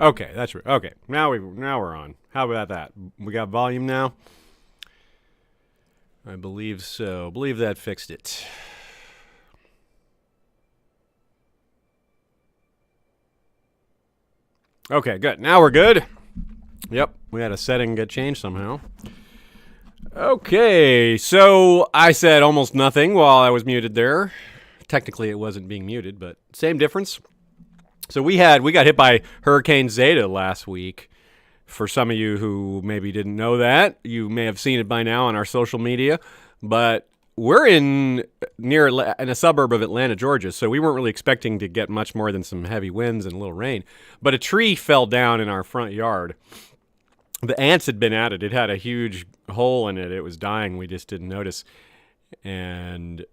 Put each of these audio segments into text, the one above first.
Okay, that's right. Okay, now we're on. How about that? We got volume now. I believe so. Believe that fixed it. Okay, good. Now we're good. Yep, we had a setting get changed somehow. Okay, so I said almost nothing while I was muted there. Technically, it wasn't being muted, but same difference. So we got hit by Hurricane Zeta last week. For some of you who maybe didn't know that, you may have seen it by now on our social media, but we're in a suburb of Atlanta, Georgia, so we weren't really expecting to get much more than some heavy winds and a little rain. But a tree fell down in our front yard. The ants had been at it. It had a huge hole in it. It was dying. We just didn't notice. And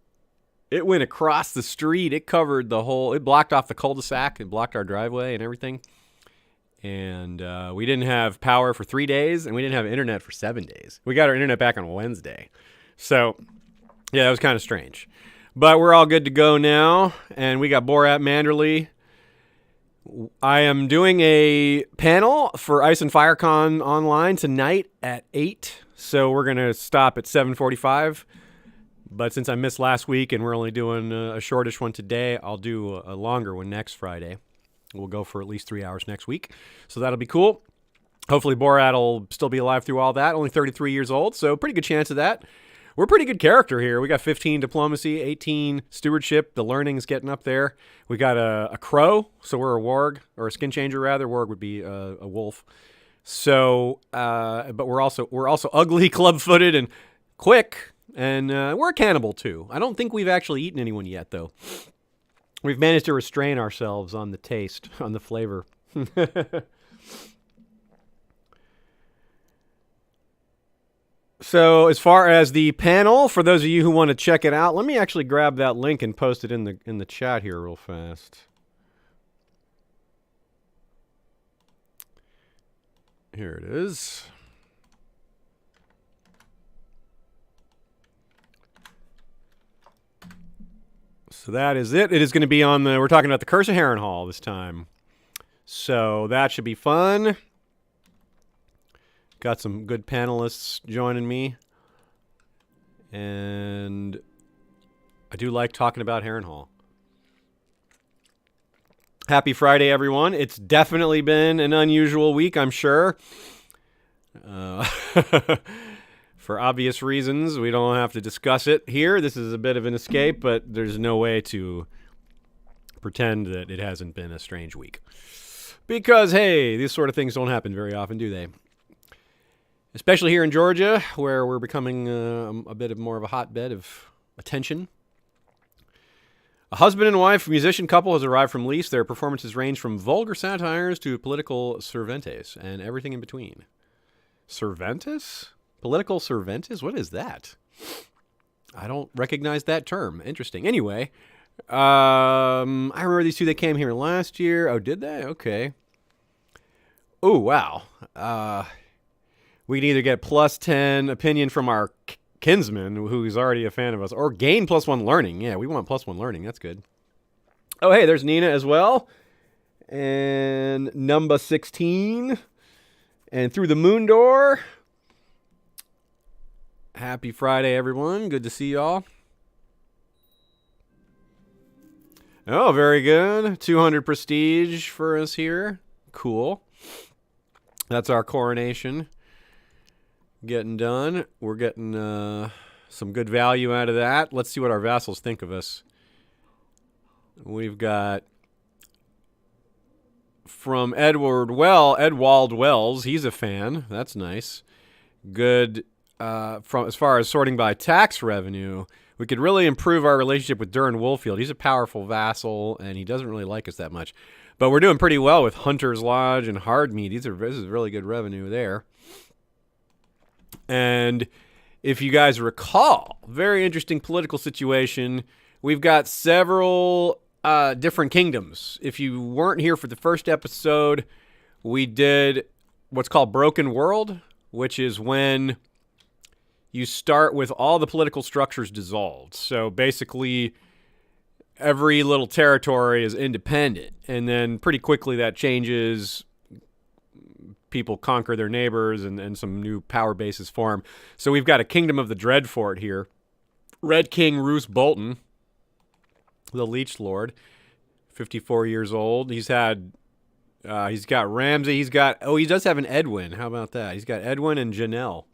it went across the street. It covered the whole, it blocked off the cul-de-sac. It blocked our driveway and everything. And we didn't have power for 3 days, and we didn't have internet for 7 days. We got our internet back on Wednesday. So, yeah, that was kind of strange. But we're all good to go now, and we got Borat Manderly. I am doing a panel for Ice and FireCon online tonight at 8, so we're going to stop at 7:45. But since I missed last week and we're only doing a shortish one today, I'll do a longer one next Friday. We'll go for at least 3 hours next week. So that'll be cool. Hopefully Borat will still be alive through all that. Only 33 years old, so pretty good chance of that. We're a pretty good character here. We got 15 diplomacy, 18 stewardship. The learning's getting up there. We got a crow, so we're a warg, or a skin changer rather. Warg would be a wolf. So, but we're also ugly, club-footed, and quick. And we're a cannibal too. I don't think we've actually eaten anyone yet, though. We've managed to restrain ourselves on the taste, on the flavor. So as far as the panel, for those of you who want to check it out, let me actually grab that link and post it in the chat here real fast. Here it is. So that is it. It is going to be on we're talking about the Curse of Harrenhal this time. So that should be fun. Got some good panelists joining me. And I do like talking about Harrenhal. Happy Friday, everyone. It's definitely been an unusual week, I'm sure. For obvious reasons, we don't have to discuss it here. This is a bit of an escape, but there's no way to pretend that it hasn't been a strange week. Because, hey, these sort of things don't happen very often, do they? Especially here in Georgia, where we're becoming a bit more of a hotbed of attention. A husband and wife musician couple has arrived from Lease. Their performances range from vulgar satires to political Cervantes and everything in between. Cervantes? Political Cervantes? What is that? I don't recognize that term. Interesting. Anyway, I remember these two. They came here last year. Oh, did they? Okay. Oh, wow. We can either get +10 opinion from our kinsman, who's already a fan of us, or gain +1 learning. Yeah, we want +1 learning. That's good. Oh, hey, there's Nina as well. And number 16. And through the moon door. Happy Friday, everyone. Good to see y'all. Oh, very good. 200 prestige for us here. Cool. That's our coronation. Getting done. We're getting some good value out of that. Let's see what our vassals think of us. We've got from Edward Wells. He's a fan. That's nice. Good. From as far as sorting by tax revenue, we could really improve our relationship with Durin Woolfield. He's a powerful vassal, and he doesn't really like us that much. But we're doing pretty well with Hunter's Lodge and Hardmead. This is really good revenue there. And if you guys recall, very interesting political situation. We've got several different kingdoms. If you weren't here for the first episode, we did what's called Broken World, which is when you start with all the political structures dissolved. So basically, every little territory is independent. And then pretty quickly that changes people conquer their neighbors and some new power bases form. So we've got a Kingdom of the Dreadfort here. Red King Roose Bolton, the Leech Lord, 54 years old. He's got Ramsay. He does have an Edwin. How about that? He's got Edwin and Janelle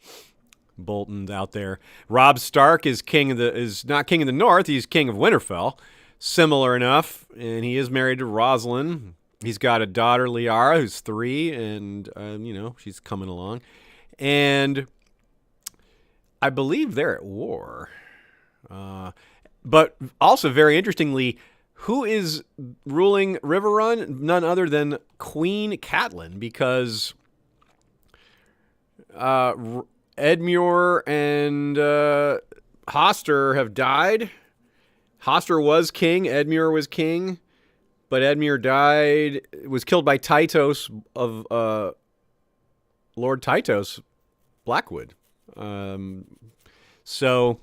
Bolton out there. Robb Stark is not king of the North. He's king of Winterfell. Similar enough, and he is married to Rosalind. He's got a daughter, Liara, who's 3, and she's coming along. And I believe they're at war. But also, very interestingly, who is ruling Riverrun? None other than Queen Catelyn, because Edmure and Hoster have died. Hoster was king. Edmure was king. But Edmure died, was killed by Tytos of Lord Tytos Blackwood. So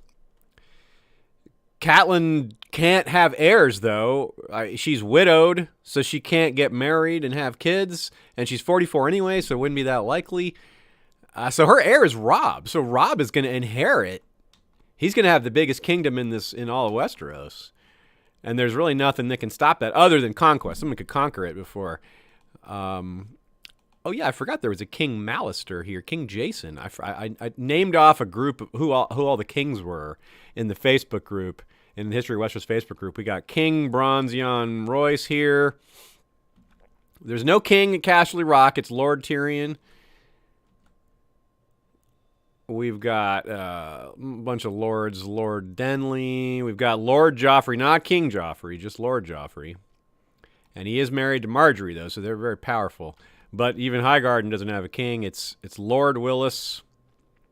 Catelyn can't have heirs, though. She's widowed, so she can't get married and have kids. And she's 44 anyway, so it wouldn't be that likely. So her heir is Robb. So Robb is going to inherit. He's going to have the biggest kingdom in all of Westeros. And there's really nothing that can stop that other than conquest. Someone could conquer it before. I forgot there was a King Mallister here. King Jason. I named off a group of who all the kings were in the Facebook group, in the History of Westeros Facebook group. We got King Bronzion Royce here. There's no king at Casterly Rock. It's Lord Tyrion. We've got a bunch of lords. Lord Denley. We've got Lord Joffrey, not King Joffrey, just Lord Joffrey. And he is married to Marjorie, though, so they're very powerful. But even Highgarden doesn't have a king. It's Lord Willis.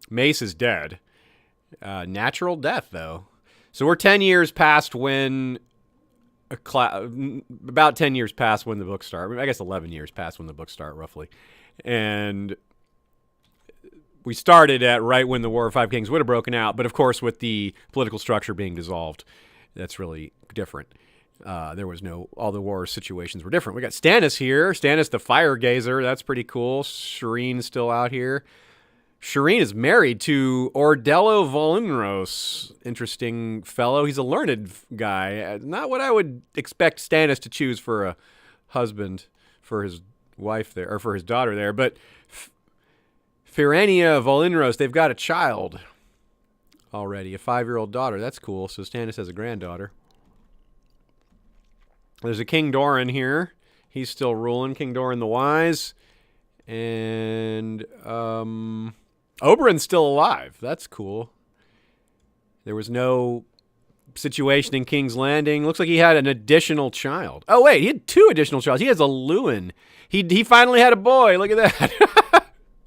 Mace is dead. Natural death, though. So we're 10 years past when... about 10 years past when the books start. I guess 11 years past when the books start, roughly. And... we started at right when the War of Five Kings would have broken out, but of course with the political structure being dissolved, that's really different. There was all the war situations were different. We got Stannis here. Stannis the Fire Gazer. That's pretty cool. Shireen's still out here. Shireen is married to Ordello Volinros. Interesting fellow. He's a learned guy. Not what I would expect Stannis to choose for a husband for his wife there, or for his daughter there, but... Firania Volinros, they've got a child already, a 5-year-old daughter. That's cool. So Stannis has a granddaughter. There's a King Doran here. He's still ruling. King Doran the Wise. And Oberyn's still alive. That's cool. There was no situation in King's Landing. Looks like he had an additional child. Oh, wait. He had 2 additional children. He has a Lewin. He finally had a boy. Look at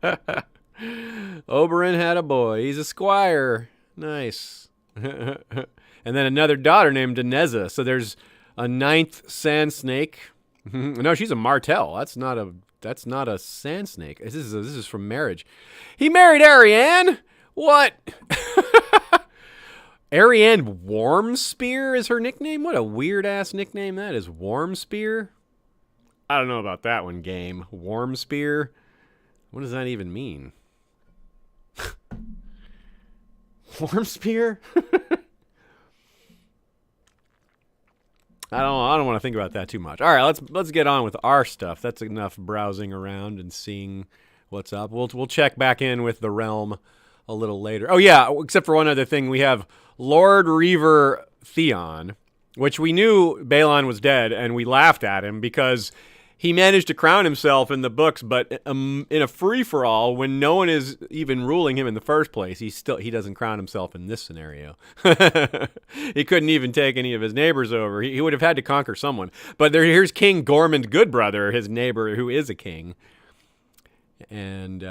that. Oberyn had a boy. He's a squire. Nice. And then another daughter named Daneza. So there's a 9th sand snake. No, she's a Martell. That's not a sand snake. This is from marriage. He married Arianne? What? Arianne Warmspear is her nickname? What a weird-ass nickname that is. Warmspear? I don't know about that one, game. Warmspear? What does that even mean? Warmspear? I don't want to think about that too much. All right, let's get on with our stuff. That's enough browsing around and seeing what's up. We'll check back in with the realm a little later. Oh yeah, except for one other thing, we have Lord Reaver Theon, which we knew Balon was dead, and we laughed at him because he managed to crown himself in the books, but in a free-for-all, when no one is even ruling him in the first place, he doesn't crown himself in this scenario. He couldn't even take any of his neighbors over. He would have had to conquer someone. But here's King Gormund Goodbrother, his neighbor, who is a king. And,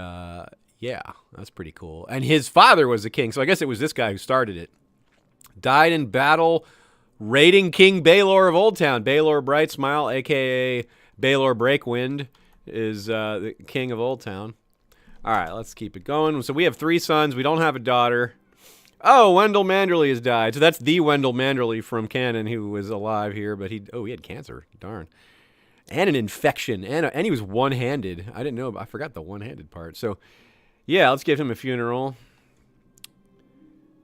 yeah, that's pretty cool. And his father was a king, so I guess it was this guy who started it. Died in battle, raiding King Baelor of Old Town. Baelor Brightsmile, a.k.a. Baelor Breakwind, is the king of Old Town. All right, let's keep it going. So we have 3 sons. We don't have a daughter. Oh, Wendell Manderly has died. So that's the Wendell Manderly from canon who was alive here, but he had cancer. Darn. and an infection, and he was one-handed. I didn't know. I forgot the one-handed part. So, yeah, let's give him a funeral.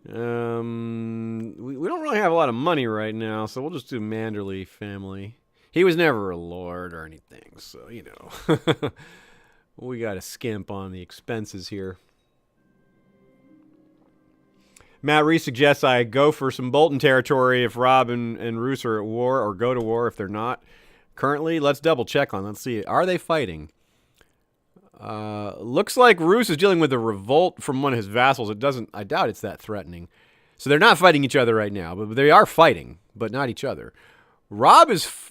We don't really have a lot of money right now, so we'll just do Manderly family. He was never a lord or anything, so, you know. We got to skimp on the expenses here. Matt Reese suggests I go for some Bolton territory if Robb and Roose are at war, or go to war if they're not. Currently, let's double check on. Let's see. Are they fighting? Looks like Roose is dealing with a revolt from one of his vassals. I doubt it's that threatening. So they're not fighting each other right now, but they are fighting, but not each other. Robb is...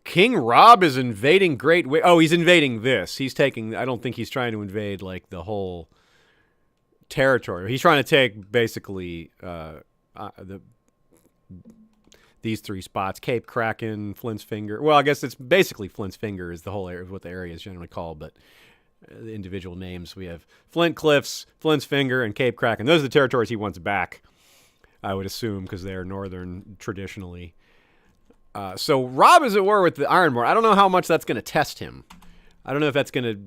King Robb is invading Great... Oh, he's invading this. He's taking... I don't think he's trying to invade, like, the whole territory. He's trying to take, basically, these three spots: Cape Kraken, Flint's Finger. Well, I guess it's basically Flint's Finger is the whole area, what the area is generally called, but the individual names, we have Flint Cliffs, Flint's Finger, and Cape Kraken. Those are the territories he wants back, I would assume, because they are northern traditionally. So Robb is at war with the Ironborn. I don't know how much that's going to test him. I don't know if that's going to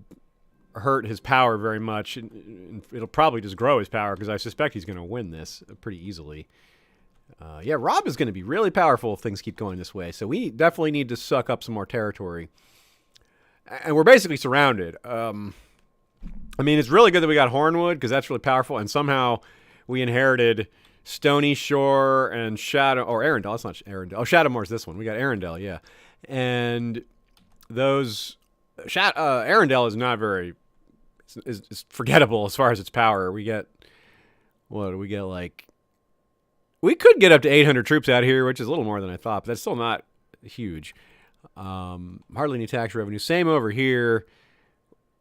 hurt his power very much. It'll probably just grow his power, because I suspect he's going to win this pretty easily. Yeah, Robb is going to be really powerful if things keep going this way. So we definitely need to suck up some more territory. And we're basically surrounded. I mean, it's really good that we got Hornwood, because that's really powerful. And somehow we inherited Stony Shore and Shadow... Or Arendelle. That's not Arendelle. Oh, Shadowmoor's this one. We got Arendelle, yeah. And those... Arendelle is not very... It's forgettable as far as its power. We get... What do we get, like... We could get up to 800 troops out here, which is a little more than I thought, but that's still not huge. Hardly any tax revenue. Same over here.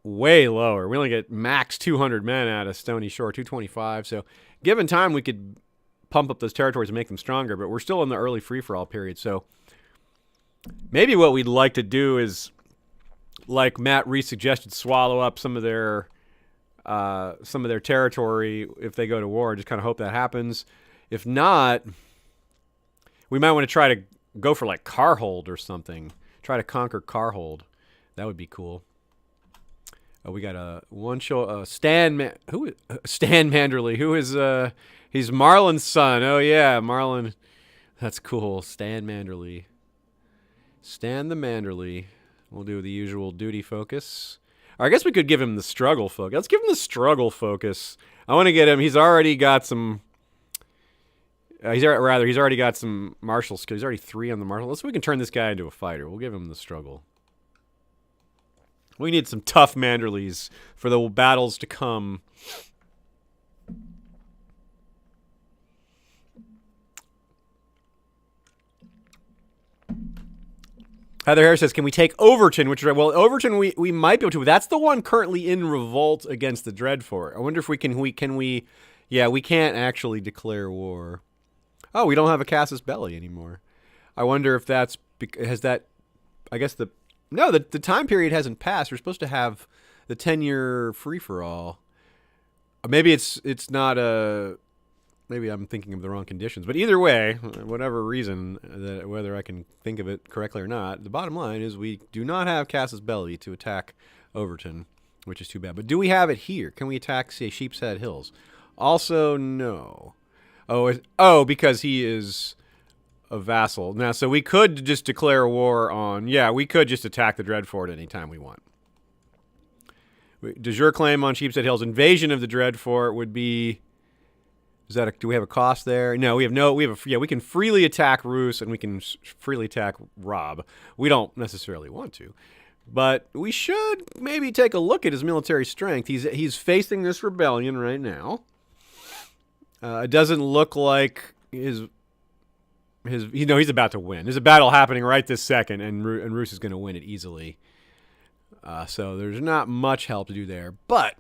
Way lower. We only get max 200 men out of Stony Shore, 225. So given time, we could pump up those territories and make them stronger, but we're still in the early free-for-all period. So maybe what we'd like to do is, like Matt Reese suggested, swallow up some of their territory if they go to war. Just kind of hope that happens. If not, we might want to try to go for like Carhold or something. Try to conquer Carhold. That would be cool. Oh, we got Stan Manderly. Who is he's Marlon's son. Oh yeah, Marlon. That's cool. Stan Manderly. Stan the Manderly. We'll do the usual duty focus. Or I guess we could give him the struggle focus. Let's give him the struggle focus. I want to get him. He's already got some. He's already got some martial skills. He's already 3 on the martial. Let's see if we can turn this guy into a fighter. We'll give him the struggle. We need some tough Manderleys for the battles to come. Heather Harris says, can we take Overton? Well, Overton we might be able to. That's the one currently in revolt against the Dreadfort. I wonder if we can. Yeah, we can't actually declare war. Oh, we don't have a Casus Belli anymore. I wonder if that's I guess the time period hasn't passed. We're supposed to have the 10-year free-for-all. Maybe it's not maybe I'm thinking of the wrong conditions. But either way, whatever reason, whether I can think of it correctly or not, the bottom line is we do not have Casus Belli to attack Overton, which is too bad. But do we have it here? Can we attack, say, Sheepshead Hills? Also, no. Oh, because he is a vassal. Now, so we could just declare war on... Yeah, we could just attack the Dreadfort anytime we want. De jure claim on Sheepshead Hills. Invasion of the Dreadfort would be... do we have a cost there? No, we can freely attack Roose and we can freely attack Robb. We don't necessarily want to. But we should maybe take a look at his military strength. He's facing this rebellion right now. It doesn't look like he's about to win. There's a battle happening right this second, and Roose is going to win it easily. So there's not much help to do there. But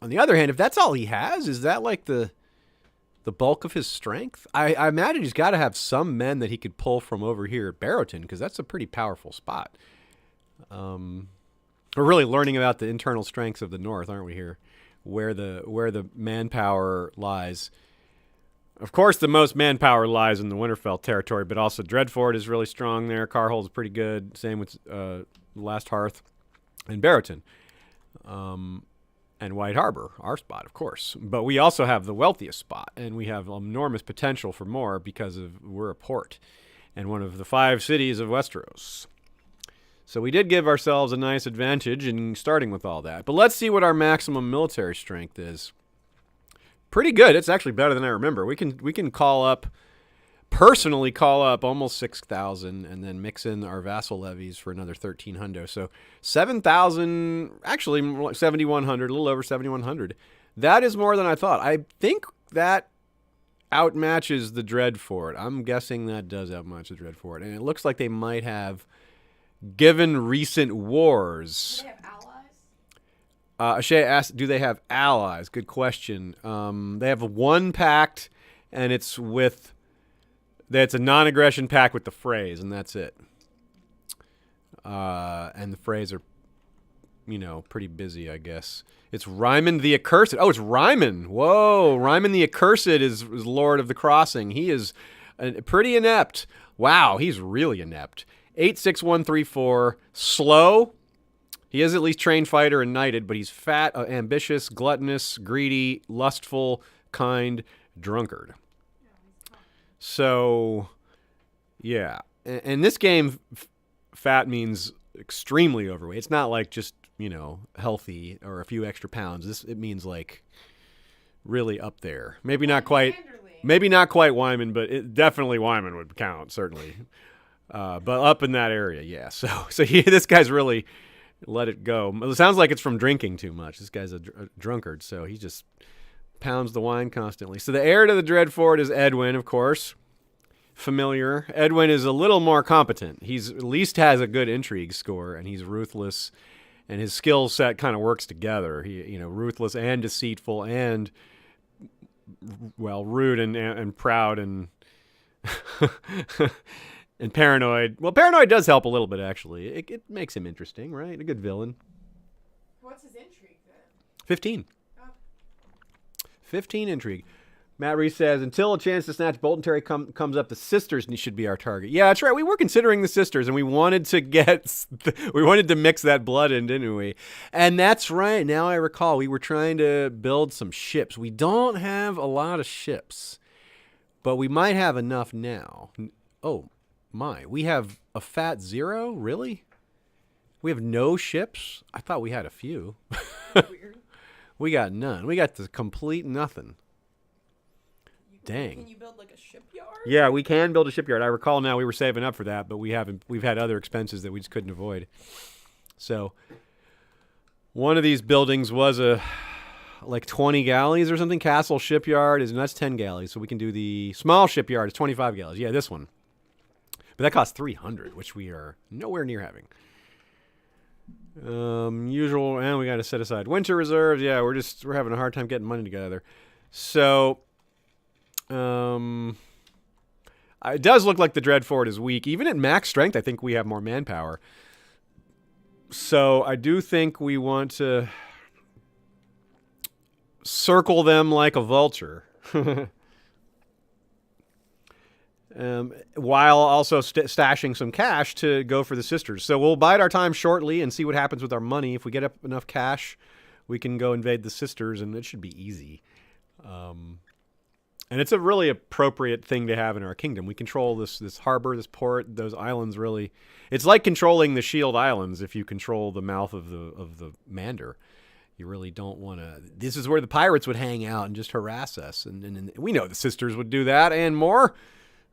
on the other hand, if that's all he has, is that like the bulk of his strength? I imagine he's got to have some men that he could pull from over here at Barrowton, because that's a pretty powerful spot. We're really learning about the internal strengths of the North, aren't we here? Where the manpower lies. Of course, the most manpower lies in the Winterfell territory, but also Dreadfort is really strong there. Carhold's pretty good. Same with Last Hearth and Barrowton. And White Harbor, our spot, of course. But we also have the wealthiest spot, and we have enormous potential for more because we're a port and one of the 5 cities of Westeros. So we did give ourselves a nice advantage in starting with all that. But let's see what our maximum military strength is. Pretty good. It's actually better than I remember. We can personally call up almost 6,000 and then mix in our vassal levies for another 1,300. So 7,000, actually 7,100, a little over 7,100. That is more than I thought. I think that outmatches the Dreadfort. I'm guessing that does outmatch the Dreadfort. And it looks like they might have, given recent wars. Do they have allies? Shay asked, do they have allies? Good question. They have one pact, and it's a non-aggression pact with the Freys, and that's it. And the Freys are, pretty busy, I guess. It's Ryman the Accursed. Oh, it's Ryman. Whoa, Ryman the Accursed is Lord of the Crossing. He is pretty inept. Wow, he's really inept. 86134, slow. He is at least trained fighter and knighted, but he's fat, ambitious, gluttonous, greedy, lustful, kind, drunkard. So, yeah. In this game, fat means extremely overweight. It's not like just, healthy or a few extra pounds. It means like really up there. Maybe not quite Wyman, but definitely Wyman would count, certainly. But up in that area, yeah. So this guy's really let it go. It sounds like it's from drinking too much. This guy's a drunkard, so he just pounds the wine constantly. So the heir to the Dreadfort is Edwin, of course. Familiar. Edwin is a little more competent. He's at least has a good intrigue score, and he's ruthless, and his skill set kind of works together. He, ruthless and deceitful and, rude and proud and and paranoid. Well, paranoid does help a little bit, actually. It makes him interesting, right? A good villain. What's his intrigue, then? 15. 15 intrigue. Matt Reese says, until a chance to snatch Bolton Terry comes up, the sisters should be our target. Yeah, that's right. We were considering the sisters, and we wanted to mix that blood in, didn't we? And that's right. Now I recall, we were trying to build some ships. We don't have a lot of ships, but we might have enough now. Oh, my. We have a fat 0? Really? We have no ships? I thought we had a few. Weird. We got none. We got the complete nothing. Dang. Can you build like a shipyard? Yeah, we can build a shipyard. I recall now we were saving up for that, but we haven't. We've had other expenses that we just couldn't avoid. So one of these buildings was like 20 galleys or something. Castle Shipyard that's 10 galleys. So we can do the small shipyard. It's 25 galleys. Yeah, this one. But that costs 300, which we are nowhere near having. Usual, and we got to set aside winter reserves. Yeah, we're having a hard time getting money together. So, it does look like the Dreadfort is weak. Even at max strength, I think we have more manpower. So I do think we want to circle them like a vulture. While also stashing some cash to go for the sisters. So we'll bide our time shortly and see what happens with our money. If we get up enough cash, we can go invade the sisters, and it should be easy. And it's a really appropriate thing to have in our kingdom. We control this harbor, this port, those islands. Really, it's like controlling the Shield Islands. If you control the mouth of the Mander, you really don't want to. This is where the pirates would hang out and just harass us, and we know the sisters would do that and more.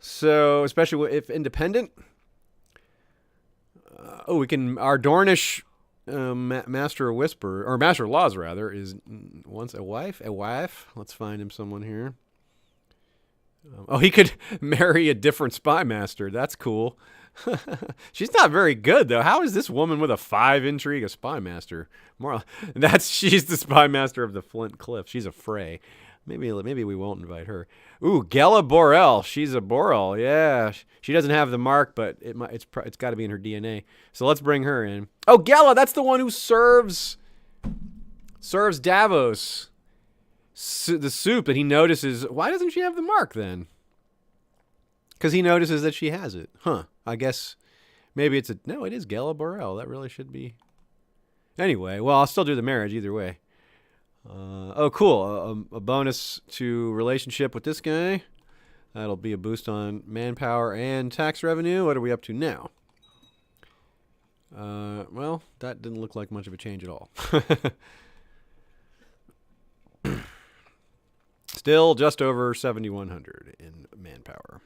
So, especially if independent. We can. Our Dornish Master of Whisper, or Master of Laws, rather, is once a wife. A wife. Let's find him someone here. He could marry a different spy master. That's cool. She's not very good, though. How is this woman with a 5 intrigue a spy master? She's the spy master of the Flint Cliff. She's a Frey. Maybe we won't invite her. Ooh, Gela Borel. She's a Borel. Yeah, she doesn't have the mark, but it's got to be in her DNA. So let's bring her in. Oh, Gela, that's the one who serves Davos. the soup, and he notices, why doesn't she have the mark then? Because he notices that she has it. Huh. I guess maybe it's no, it is Gela Borel. That really should be. Anyway, well, I'll still do the marriage either way. Oh, cool. A bonus to relationship with this guy. That'll be a boost on manpower and tax revenue. What are we up to now? Well, that didn't look like much of a change at all. Still just over 7,100 in manpower.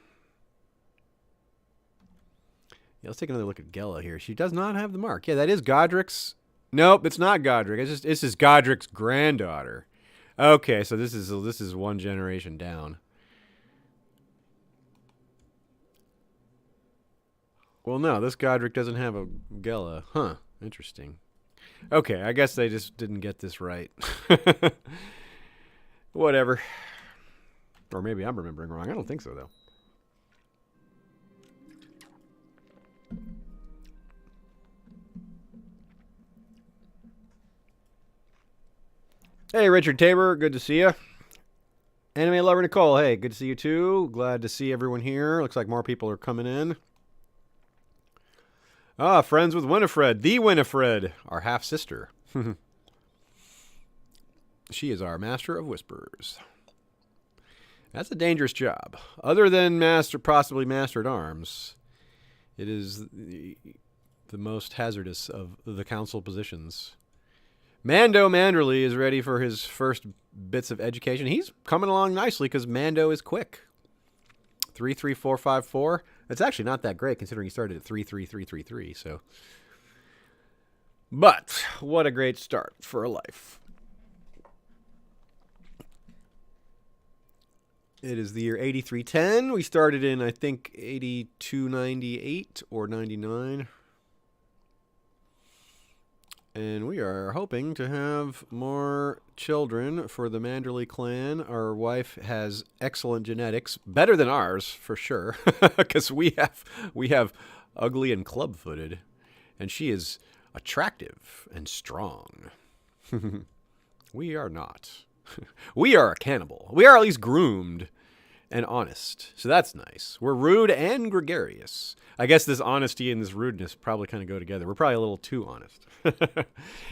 Yeah, let's take another look at Gela here. She does not have the mark. Yeah, that is Godric's. Nope, it's not Godric. It's just Godric's granddaughter. Okay, so this is one generation down. Well, no, this Godric doesn't have a Gela. Huh, interesting. Okay, I guess they just didn't get this right. Whatever. Or maybe I'm remembering wrong. I don't think so, though. Hey, Richard Tabor. Good to see you. Anime lover Nicole. Hey, good to see you, too. Glad to see everyone here. Looks like more people are coming in. Ah, friends with Winifred. The Winifred, our half-sister. She is our master of whispers. That's a dangerous job. Other than possibly master at arms, it is the most hazardous of the council positions. Mando Manderly is ready for his first bits of education. He's coming along nicely because Mando is quick. 33454. That's actually not that great considering he started at 33333. So, but what a great start for a life. It is the year 8310. We started in, I think, 8298 or 99. And we are hoping to have more children for the Manderly clan. Our wife has excellent genetics, better than ours for sure, because we have ugly and club-footed, and she is attractive and strong. We are not. We are a cannibal. We are at least groomed and honest, so that's nice. We're rude and gregarious. I guess this honesty and this rudeness probably kind of go together. We're probably a little too honest.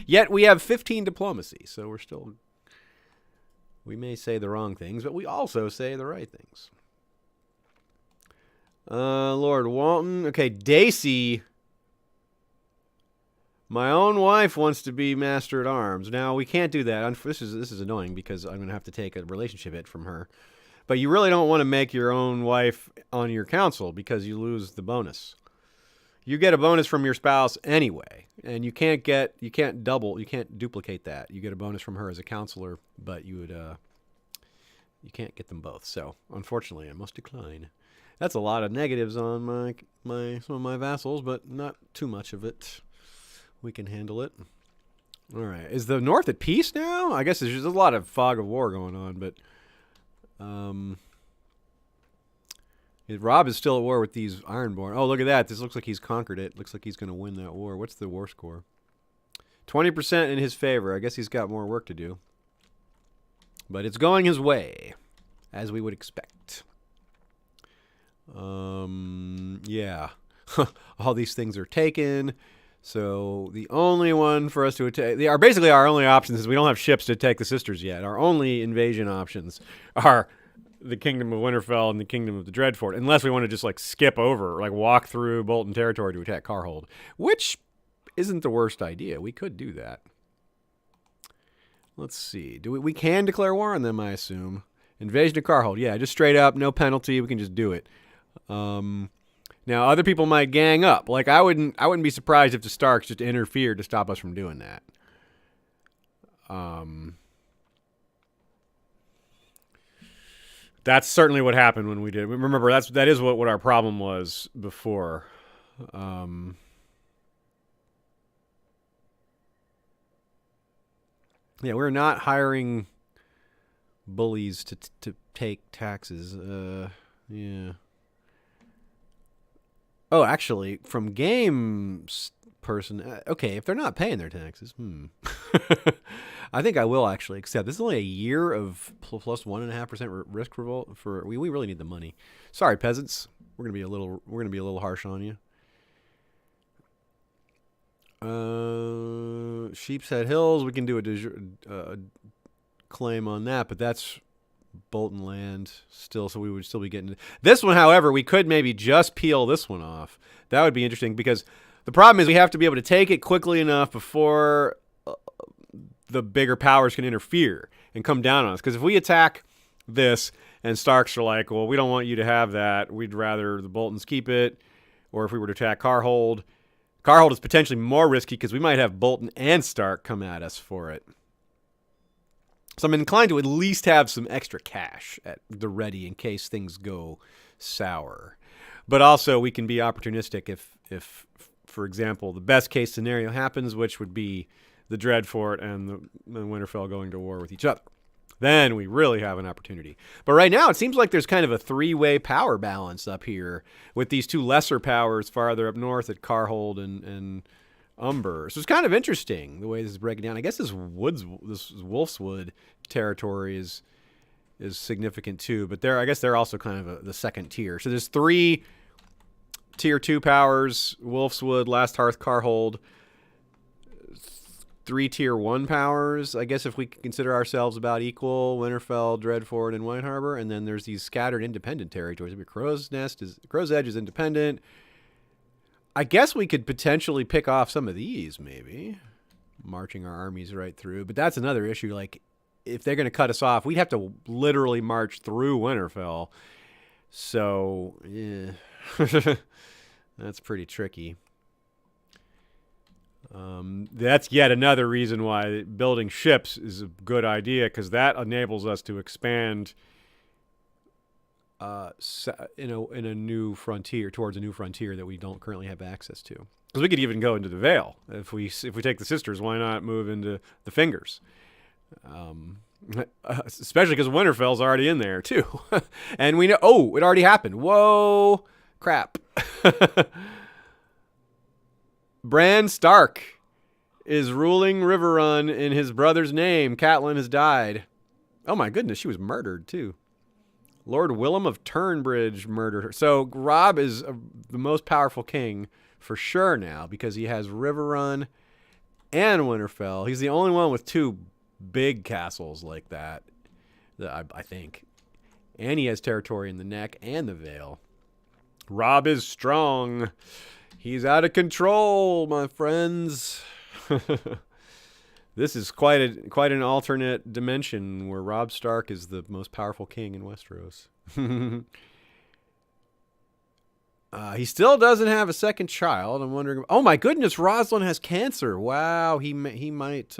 Yet we have 15 diplomacy, so we may say the wrong things, but we also say the right things. Lord Walton. Okay, Daisy. My own wife wants to be master at arms. Now, we can't do that. This is annoying because I'm going to have to take a relationship hit from her. But you really don't want to make your own wife on your council because you lose the bonus. You get a bonus from your spouse anyway, and you can't duplicate that. You get a bonus from her as a counselor, but you can't get them both. So, unfortunately, I must decline. That's a lot of negatives on some of my vassals, but not too much of it. We can handle it. All right. Is the North at peace now? I guess there's just a lot of fog of war going on, but Rob is still at war with these Ironborn. Oh, look at that. This looks like he's conquered it. Looks like he's going to win that war. What's the war score? 20% in his favor. I guess he's got more work to do. But it's going his way, as we would expect. Yeah. All these things are taken. So the only one for us to attack, basically our only options is we don't have ships to take the sisters yet. Our only invasion options are the Kingdom of Winterfell and the Kingdom of the Dreadfort, unless we want to just skip over, walk through Bolton territory to attack Carhold, which isn't the worst idea. We could do that. Let's see. We can declare war on them, I assume. Invasion of Carhold. Yeah, just straight up, no penalty. We can just do it. Now, other people might gang up. I wouldn't be surprised if the Starks just interfered to stop us from doing that. That's certainly what happened when we did. Remember, that is what our problem was before. Yeah, we're not hiring bullies to take taxes. Yeah. Oh, actually, from game person. Okay, if they're not paying their taxes, I think I will actually accept. This is only a year of plus 1.5% risk revolt for. We really need the money. Sorry, peasants. We're gonna be a little harsh on you. Sheep's Head Hills. We can do a claim on that, but that's Bolton land still, so we would still be getting this one. However, we could maybe just peel this one off. That would be interesting because the problem is we have to be able to take it quickly enough before the bigger powers can interfere and come down on us. Because if we attack this and Starks are like, well, we don't want you to have that. We'd rather the Boltons keep it. Or if we were to attack Carhold is potentially more risky because we might have Bolton and Stark come at us for it. So I'm inclined to at least have some extra cash at the ready in case things go sour. But also we can be opportunistic if for example, the best case scenario happens, which would be the Dreadfort and the Winterfell going to war with each other. Then we really have an opportunity. But right now it seems like there's kind of a three-way power balance up here with these two lesser powers farther up north at Carhold and Umber. So it's kind of interesting the way this is breaking down. I guess this Wolfswood territory is significant too, but I guess they're also kind of the second tier. So there's 3 tier 2 powers: Wolfswood, Last Hearth, Carhold. 3 tier 1 powers, I guess, if we consider ourselves about equal: Winterfell, Dreadfort, and White Harbor. And then there's these scattered independent territories. Crow's Edge is independent. I guess we could potentially pick off some of these, maybe, marching our armies right through. But that's another issue. Like, if they're going to cut us off, we'd have to literally march through Winterfell. So, yeah, that's pretty tricky. That's yet another reason why building ships is a good idea, because that enables us to expand in a new frontier, towards a new frontier that we don't currently have access to. Because we could even go into the Vale if we take the Sisters. Why not move into the Fingers? Especially because Winterfell's already in there too, and we know. Oh, it already happened. Whoa, crap! Bran Stark is ruling Riverrun in his brother's name. Catelyn has died. Oh my goodness, she was murdered too. Lord Willem of Turnbridge murdered her. So Robb is the most powerful king for sure now, because he has Riverrun and Winterfell. He's the only one with 2 big castles like that, I think. And he has territory in the Neck and the Vale. Robb is strong. He's out of control, my friends. This is quite an alternate dimension where Robb Stark is the most powerful king in Westeros. He still doesn't have a second child. I'm wondering. Oh my goodness, Rosalind has cancer. Wow, he might.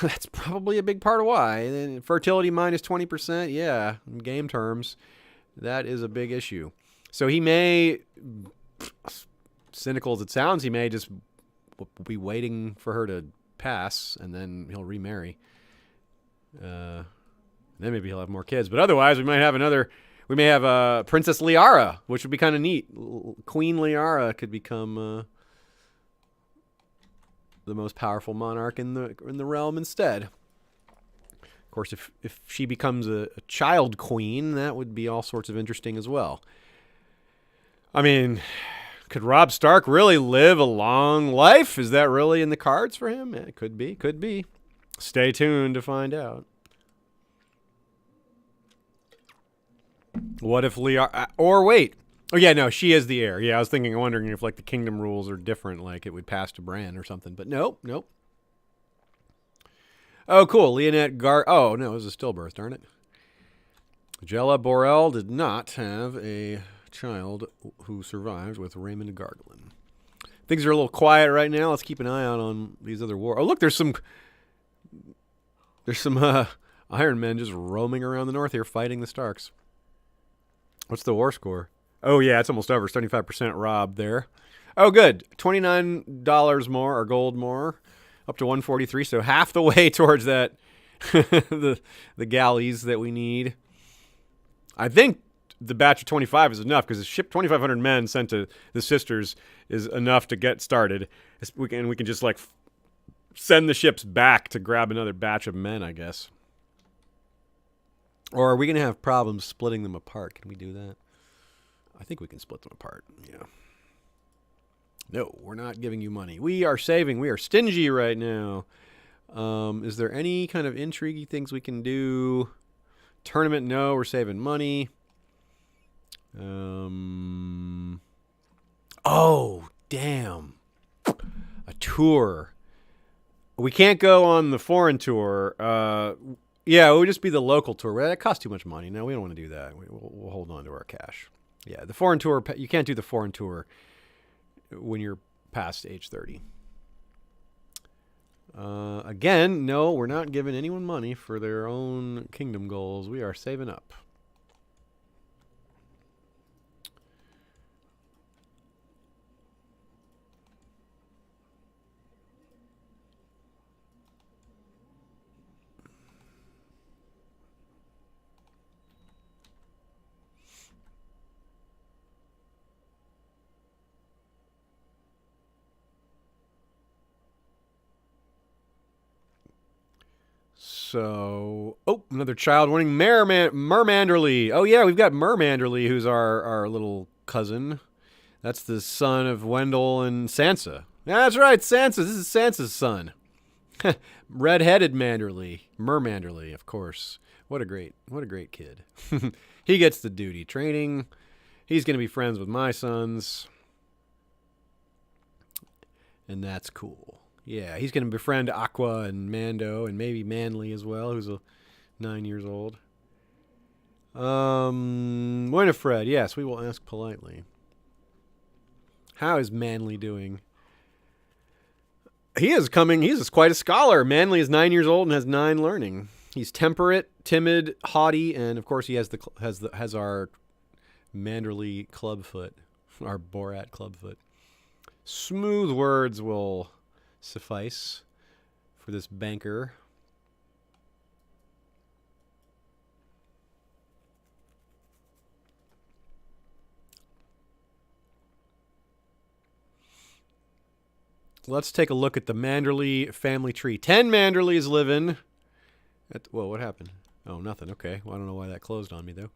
That's probably a big part of why. And fertility minus 20%. Yeah, in game terms, that is a big issue. So he may, cynical as it sounds, he may just be waiting for her to pass, and then he'll remarry. Then maybe he'll have more kids. But otherwise, we may have Princess Liara, which would be kind of neat. Queen Liara could become the most powerful monarch in the realm instead. Of course, if she becomes a child queen, that would be all sorts of interesting as well. I mean, could Robb Stark really live a long life? Is that really in the cards for him? It could be. Could be. Stay tuned to find out. What if Liara... Or wait. Oh, yeah, no, she is the heir. Yeah, I was wondering if, like, the kingdom rules are different, like it would pass to Bran or something. But nope. Oh, cool. Leonette Oh, no, it was a stillbirth, darn it. Jella Borel did not have a child who survived with Raymond Garglin. Things are a little quiet right now. Let's keep an eye out on these other wars. Oh, look, there's some Iron Men just roaming around the north here fighting the Starks. What's the war score? Oh, yeah, it's almost over. 75% Robb there. Oh, good. $29 more, or gold more, up to 143. So half the way towards that, the galleys that we need. I think the batch of 25 is enough, because the ship 2,500 men sent to the sisters is enough to get started. We can just like send the ships back to grab another batch of men, I guess. Or are we going to have problems splitting them apart? Can we do that? I think we can split them apart. Yeah. No, we're not giving you money. We are saving. We are stingy right now. Is there any kind of intriguey things we can do? Tournament, no. We're saving money. Oh, damn. A tour. We can't go on the foreign tour. Yeah, it would just be the local tour. That costs too much money. No, we don't want to do that. We'll hold on to our cash. Yeah, the foreign tour, you can't do the foreign tour when you're past age 30. Again, no, we're not giving anyone money for their own kingdom goals. We are saving up. So, another child wanting Manderly. Oh yeah, we've got Manderly, who's our little cousin. That's the son of Wendell and Sansa. Yeah, that's right, Sansa. This is Sansa's son. Red-headed Manderly, Manderly, of course. What a great kid. He gets the duty training. He's going to be friends with my sons, and that's cool. Yeah, he's going to befriend Aqua and Mando and maybe Manly as well, who's 9 years old. Winifred, yes, we will ask politely. How is Manly doing? He is quite a scholar. Manly is 9 years old and has 9 learning. He's temperate, timid, haughty, and of course he has our Manderly clubfoot, our Borat clubfoot. Smooth words will suffice for this banker. Let's take a look at the Manderly family tree. 10 Manderlys living. Whoa, what happened? Oh, nothing. Okay. Well, I don't know why that closed on me, though.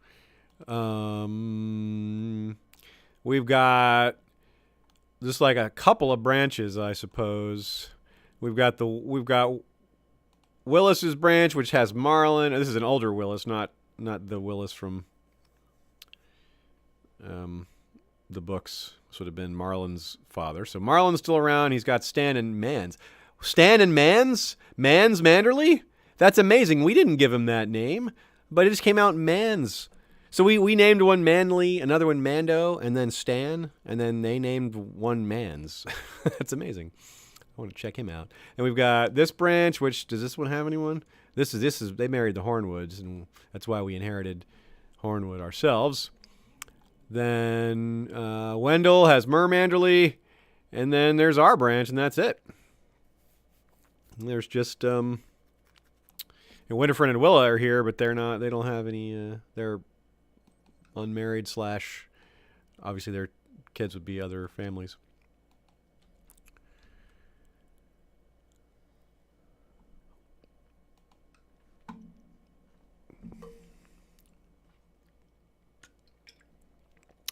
We've got just like a couple of branches, I suppose. We've got Willis's branch, which has Marlon. This is an older Willis, not the Willis from the books. This would have been Marlon's father. So Marlon's still around. He's got Stan and Mans. Stan and Mans? Mans Manderly? That's amazing. We didn't give him that name, but it just came out Mans. So we named one Manly, another one Mando, and then Stan, and then they named one Mans. That's amazing. I want to check him out. And we've got this branch, which, does this one have anyone? This is they married the Hornwoods, and that's why we inherited Hornwood ourselves. Then Wendell has Manderly, and then there's our branch, and that's it. And there's just and Winifred and Willa are here, but they're not. They don't have any. They're unmarried / obviously their kids would be other families.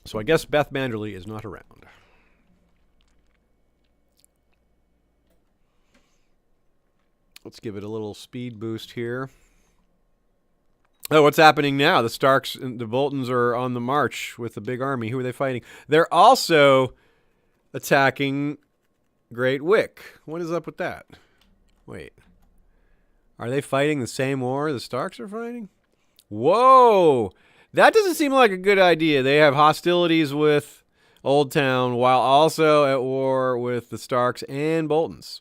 So I guess Beth Manderly is not around. Let's give it a little speed boost here. Oh, what's happening now? The Starks and the Boltons are on the march with a big army. Who are they fighting? They're also attacking Great Wick. What is up with that? Wait. Are they fighting the same war the Starks are fighting? Whoa! That doesn't seem like a good idea. They have hostilities with Old Town while also at war with the Starks and Boltons.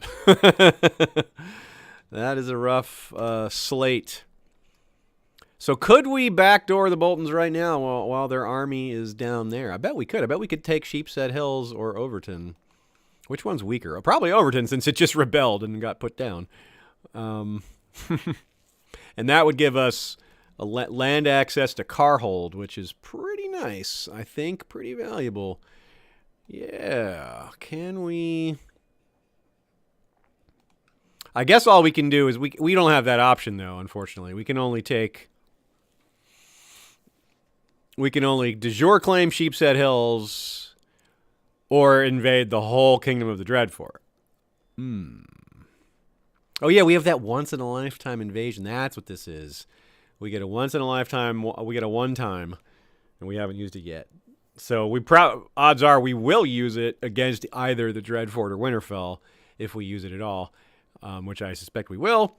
That is a rough slate. So could we backdoor the Boltons right now while their army is down there? I bet we could. I bet we could take Sheepshead Hills or Overton. Which one's weaker? Probably Overton, since it just rebelled and got put down. And that would give us a land access to Carhold, which is pretty pretty nice. I think pretty valuable. Yeah. Can we... I guess all we can do is we don't have that option, though, unfortunately. We can only take... We can only de jure claim Sheepshead Hills or invade the whole Kingdom of the Dreadfort. Oh, yeah, we have that once-in-a-lifetime invasion. That's what this is. We get a once-in-a-lifetime, we get a one-time, and we haven't used it yet. So odds are we will use it against either the Dreadfort or Winterfell if we use it at all, which I suspect we will.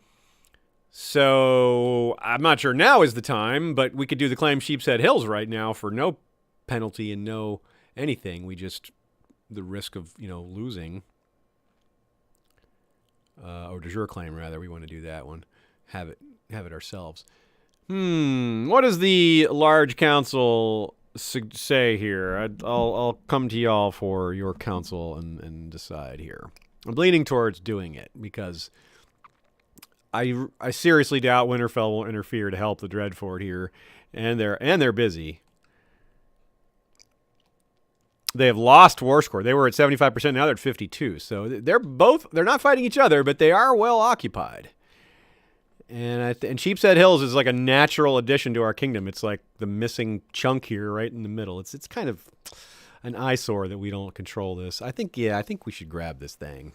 So I'm not sure now is the time, but we could do the claim Sheepshead Hills right now for no penalty and no anything. We just, the risk of, losing. Or de jure claim, rather. We want to do that one. Have it ourselves. What does the large council say here? I'll come to y'all for your counsel and decide here. I'm leaning towards doing it because I seriously doubt Winterfell will interfere to help the Dreadfort here, and they're busy. They have lost war score. They were at 75%. Now they're at 52. So they're not fighting each other, but they are well occupied. And Sheepshead Hills is like a natural addition to our kingdom. It's like the missing chunk here right in the middle. It's kind of an eyesore that we don't control this. I think we should grab this thing.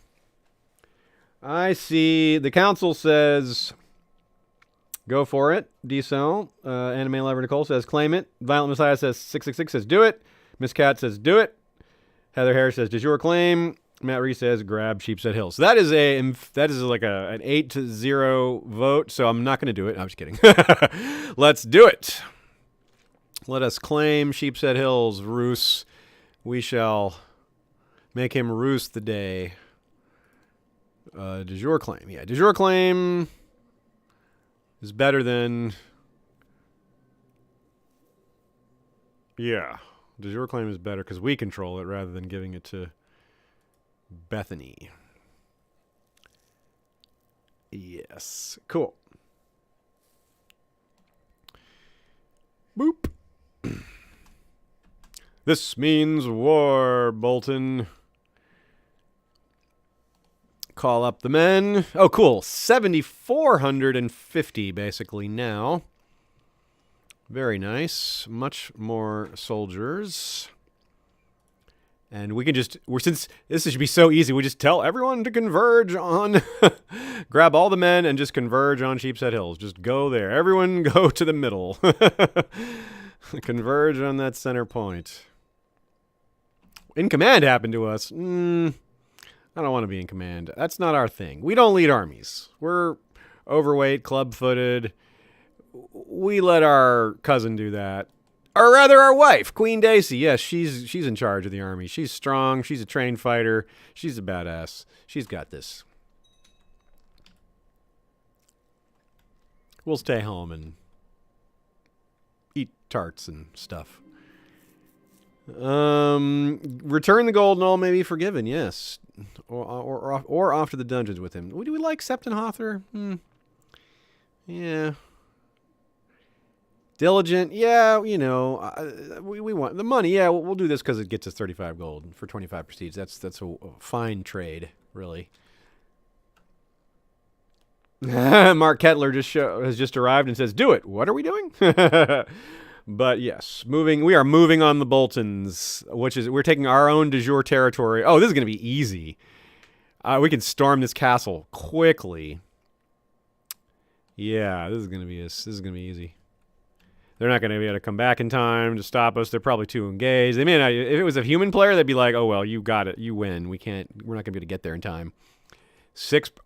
I see the council says go for it. Diesel. Anime Lover Nicole says claim it. Violent Messiah says 666 says do it. Miss Cat says do it. Heather Harris says de jure claim. Matt Reese says grab Sheepshead Hills. So that is like an 8-0 vote. So I'm not going to do it. I'm just kidding. Let's do it. Let us claim Sheepshead Hills. Roose. We shall make him Roose the day. De jure claim. Yeah, de jure claim is better than... Yeah. De jure claim is better because we control it rather than giving it to Bethany. Yes. Cool. Boop. This means war, Bolton. Call up the men. Oh, cool. 7,450 basically now. Very nice. Much more soldiers. And we can since this should be so easy, we just tell everyone to converge on, grab all the men and just converge on Sheepshead Hills. Just go there. Everyone go to the middle. Converge on that center point. In command happened to us. I don't want to be in command. That's not our thing. We don't lead armies. We're overweight, club-footed. We let our cousin do that. Or rather, our wife, Queen Daisy. Yes, she's in charge of the army. She's strong. She's a trained fighter. She's a badass. She's got this. We'll stay home and eat tarts and stuff. Return the gold and all may be forgiven. Yes, or off to the dungeons with him. Do we like Septon Hother? Yeah. Diligent, yeah, we want the money. Yeah, we'll do this because it gets us 35 gold for 25 prestige. That's a fine trade, really. Mark Kettler has just arrived and says, "Do it." What are we doing? But yes, we are moving on the Boltons, we're taking our own de jure territory. Oh, this is going to be easy. We can storm this castle quickly. Yeah, this is going to be easy. They're not going to be able to come back in time to stop us. They're probably too engaged. They may not. If it was a human player, they'd be like, "Oh well, you got it. You win. We're not going to be able to get there in time."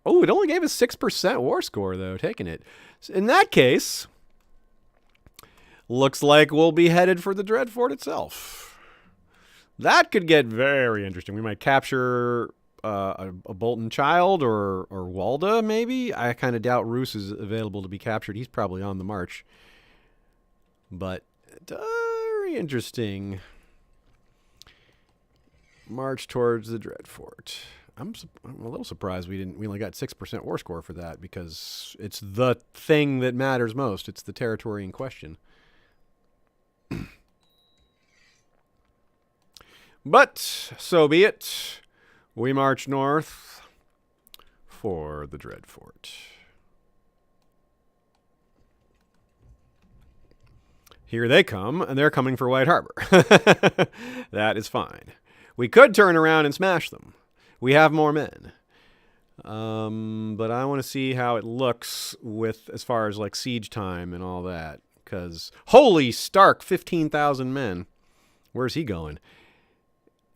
Oh, it only gave us 6% war score though. Taking it. In that case, looks like we'll be headed for the Dreadfort itself. That could get very interesting. We might capture a Bolton child or Walda. Maybe. I kind of doubt Roose is available to be captured. He's probably on the march. But very interesting. March towards the Dreadfort. I'm a little surprised we only got 6% war score for that because it's the thing that matters most. It's the territory in question. But so be it. We march north for the Dreadfort. Here they come, and they're coming for White Harbor. That is fine. We could turn around and smash them. We have more men. But I want to see how it looks with as far as like siege time and all that. Because, holy Stark, 15,000 men. Where's he going?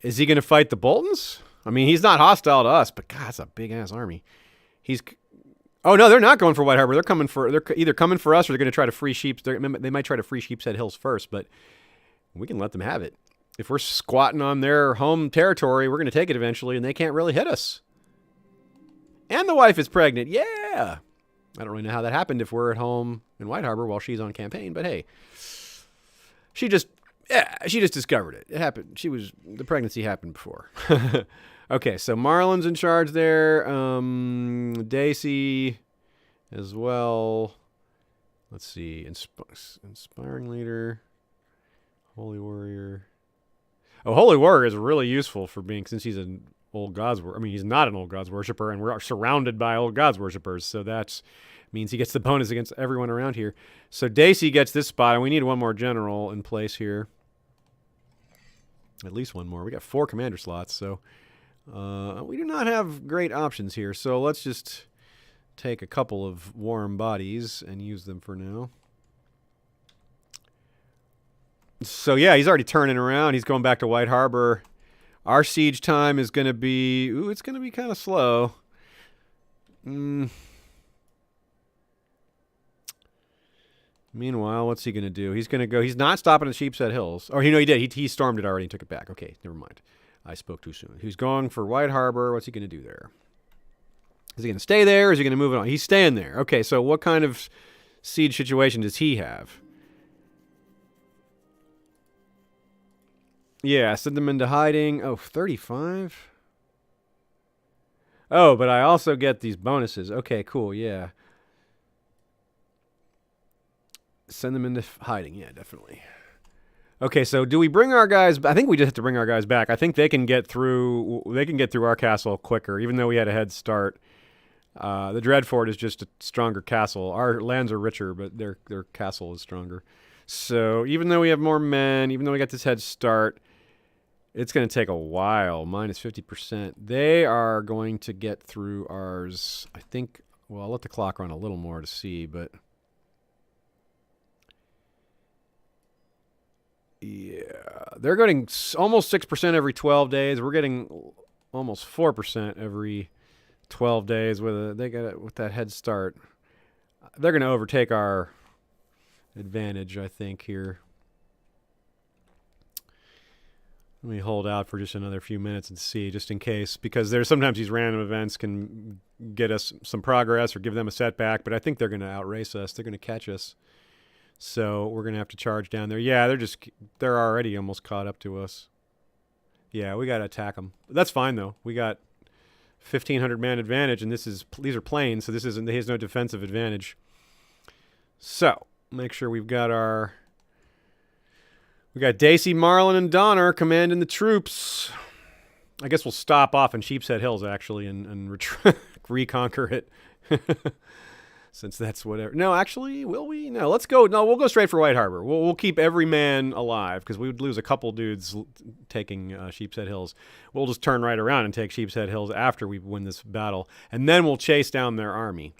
Is he going to fight the Boltons? I mean, he's not hostile to us, but God, that's a big-ass army. Oh, no, they're not going for White Harbor. They're either coming for us or they're going to try to free they might try to free Sheepshead Hills first, but we can let them have it. If we're squatting on their home territory, we're going to take it eventually, and they can't really hit us. And the wife is pregnant. Yeah. I don't really know how that happened if we're at home in White Harbor while she's on campaign, but hey. She just discovered it. It happened. The pregnancy happened before. Okay, so Marlon's in charge there. Dacey as well. Let's see. Inspiring leader. Holy warrior. Oh, Holy Warrior is really useful since he's an old gods worshiper. I mean, he's not an old gods worshiper, and we're surrounded by old gods worshippers, so that means he gets the bonus against everyone around here. So Dacey gets this spot, and we need one more general in place here. At least one more. We got 4 commander slots, so we do not have great options here. So let's just take a couple of warm bodies and use them for now. So yeah, he's already turning around. He's going back to White Harbor. Our siege time is going to be... Ooh, it's going to be kind of slow. Meanwhile, what's he going to do? He's going to go... He's not stopping at Sheepshead Hills. Or, he did. He stormed it already and took it back. Okay, never mind. I spoke too soon. He's going for White Harbor. What's he going to do there? Is he going to stay there or is he going to move it on? He's staying there. Okay, so what kind of siege situation does he have? Yeah, send them into hiding. Oh, 35? Oh, but I also get these bonuses. Okay, cool, yeah. Send them into hiding. Yeah, definitely. Okay, so do we bring our guys... I think we just have to bring our guys back. I think they can get through our castle quicker, even though we had a head start. The Dreadfort is just a stronger castle. Our lands are richer, but their castle is stronger. So even though we have more men, even though we got this head start... It's going to take a while, minus 50%. They are going to get through ours, I think. Well, I'll let the clock run a little more to see, but... Yeah, they're getting almost 6% every 12 days. We're getting almost 4% every 12 days with that head start. They're going to overtake our advantage, I think, here. Let me hold out for just another few minutes and see, just in case, because sometimes these random events can get us some progress or give them a setback, but I think they're going to outrace us. They're going to catch us. So we're going to have to charge down there. Yeah, they're already almost caught up to us. Yeah, we got to attack them. That's fine, though. We got 1,500 man advantage, and these are plains, so he has no defensive advantage. So make sure we've got We got Dacey, Marlon, and Donner commanding the troops. I guess we'll stop off in Sheepshead Hills, actually, and reconquer it. Since that's whatever. No, actually, will we? No, let's go. No, we'll go straight for White Harbor. We'll keep every man alive, because we would lose a couple dudes taking Sheepshead Hills. We'll just turn right around and take Sheepshead Hills after we win this battle, and then we'll chase down their army.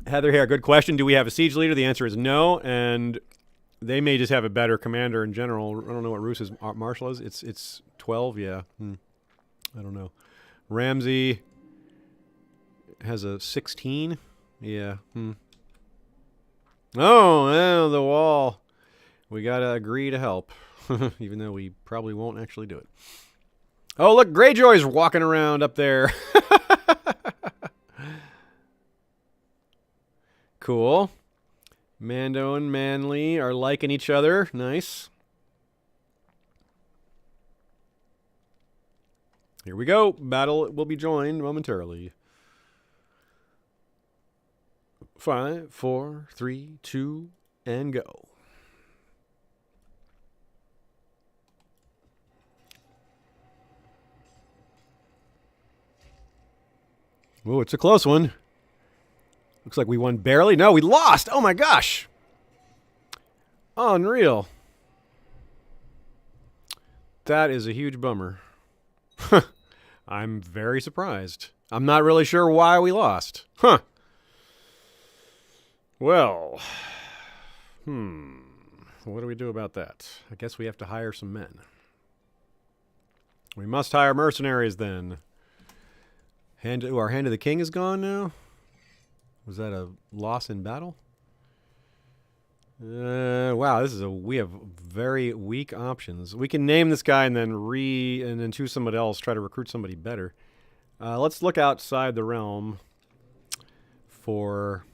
Heather here, good question. Do we have a siege leader? The answer is no, and they may just have a better commander in general. I don't know what Roos's marshal is. It's 12, yeah. I don't know. Ramsey has a 16. Yeah. Oh, well, the wall. We got to agree to help, even though we probably won't actually do it. Oh, look, Greyjoy's walking around up there. Cool. Mando and Manly are liking each other. Nice. Here we go. Battle will be joined momentarily. 5, 4, 3, 2, and go. Oh, it's a close one. Looks like we won barely. No, we lost. Oh my gosh. Unreal. That is a huge bummer. I'm very surprised. I'm not really sure why we lost. Huh. Well. What do we do about that? I guess we have to hire some men. We must hire mercenaries then. Our Hand of the King is gone now? Was that a loss in battle? Wow, we have very weak options. We can name this guy and then choose somebody else, try to recruit somebody better. Let's look outside the realm for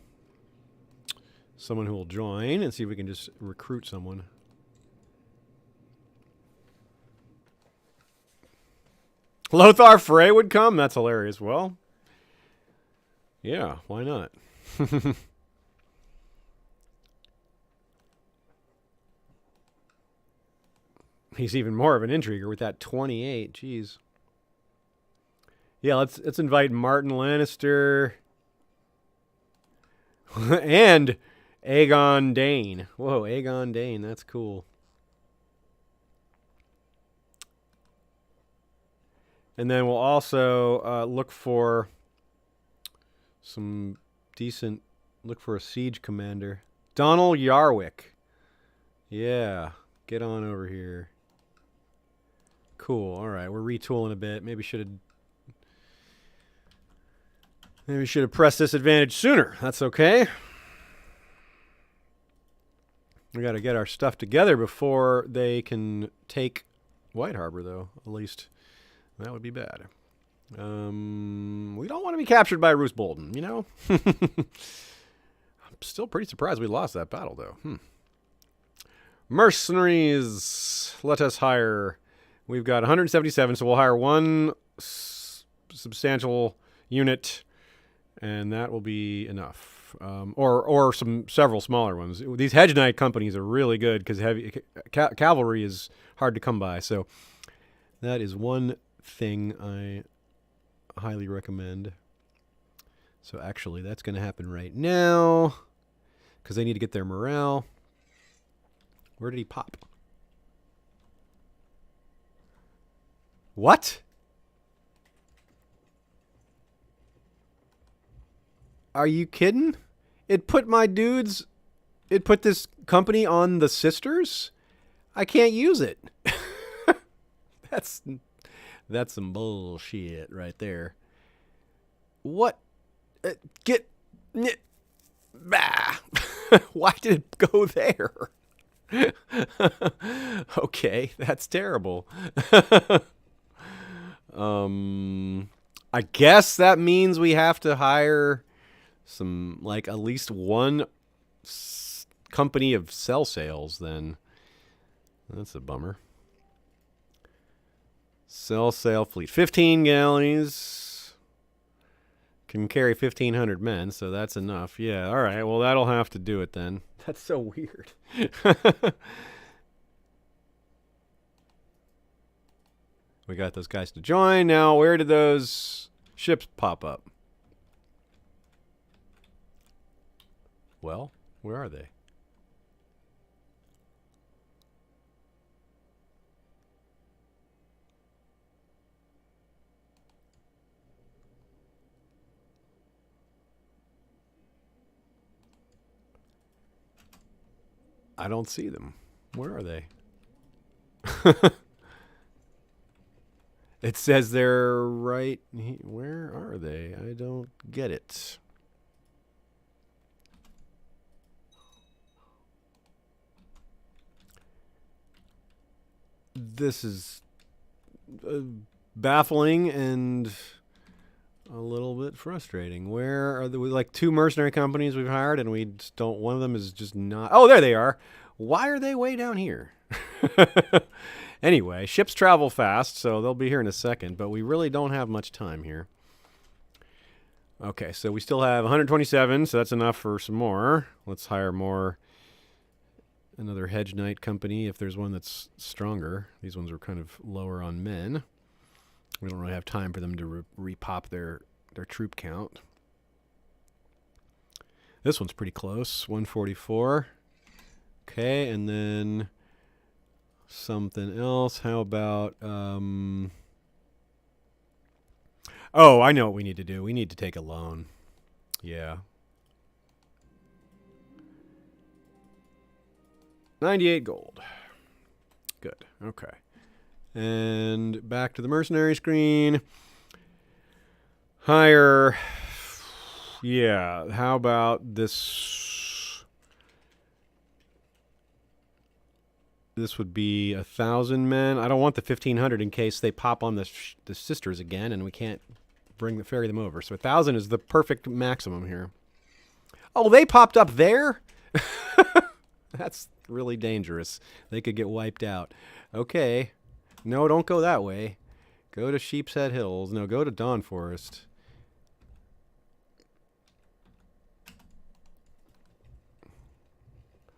someone who will join and see if we can just recruit someone. Lothar Frey would come? That's hilarious. Well, yeah, why not? He's even more of an intriguer with that 28. Jeez. Yeah, let's invite Martin Lannister and Aegon Dane. Whoa, Aegon Dane. That's cool. And then we'll also look for a siege commander. Donald Yarwick. Yeah, get on over here. Cool. All right, we're retooling a bit. Maybe should have pressed this advantage sooner. That's okay. We got to get our stuff together before they can take White Harbor, though. At least that would be bad. We don't want to be captured by Roose Bolton, you know? I'm still pretty surprised we lost that battle, though. Mercenaries. Let us hire. We've got 177, so we'll hire one substantial unit, and that will be enough. Or several smaller ones. These Hedge Knight companies are really good because heavy cavalry is hard to come by. So that is one thing I highly recommend. So actually, that's going to happen right now because they need to get their morale. Where did he pop? What? Are you kidding? It put this company on the sisters? I can't use it. That's some bullshit right there. What? Bah. Why did it go there? Okay, that's terrible. I guess that means we have to hire at least one company of cell sales then. That's a bummer. Cell sail fleet. 15 galleys. Can carry 1,500 men, so that's enough. Yeah, all right. Well, that'll have to do it then. That's so weird. We got those guys to join. Now, where did those ships pop up? Well, where are they? I don't see them. Where are they? It says they're right. Where are they? I don't get it. This is baffling and a little bit frustrating. Where are like two mercenary companies we've hired and we just don't, one of them is just not. Oh, there they are. Why are they way down here? Anyway, ships travel fast, so they'll be here in a second, but we really don't have much time here. Okay, so we still have 127, so that's enough for some more. Let's hire another Hedge Knight company if there's one that's stronger. These ones are kind of lower on men. We don't really have time for them to repop their their troop count. This one's pretty close. 144. Okay, and then something else. How about... Oh, I know what we need to do. We need to take a loan. Yeah. 98 gold. Good. Okay. And back to the mercenary screen. Hire. Yeah. How about this? This would be 1,000 men. I don't want the 1,500 in case they pop on the sisters again and we can't ferry them over. So 1,000 is the perfect maximum here. Oh, they popped up there? That's really dangerous. They could get wiped out. Okay. No, don't go that way. Go to Sheep's Head Hills. No, go to Dawn Forest.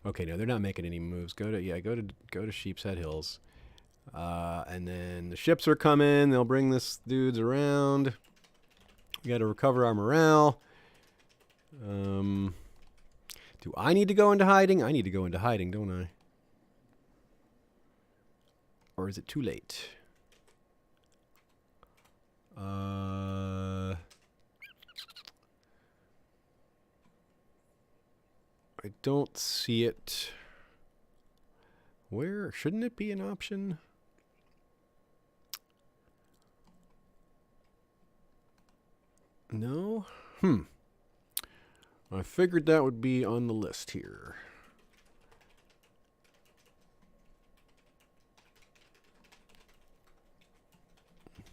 Okay, no, they're not making any moves. Go to Sheep's Head Hills. And then the ships are coming. They'll bring this dudes around. We got to recover our morale. Do I need to go into hiding? I need to go into hiding, don't I? Or is it too late? I don't see it. Where? Shouldn't it be an option? No? I figured that would be on the list here.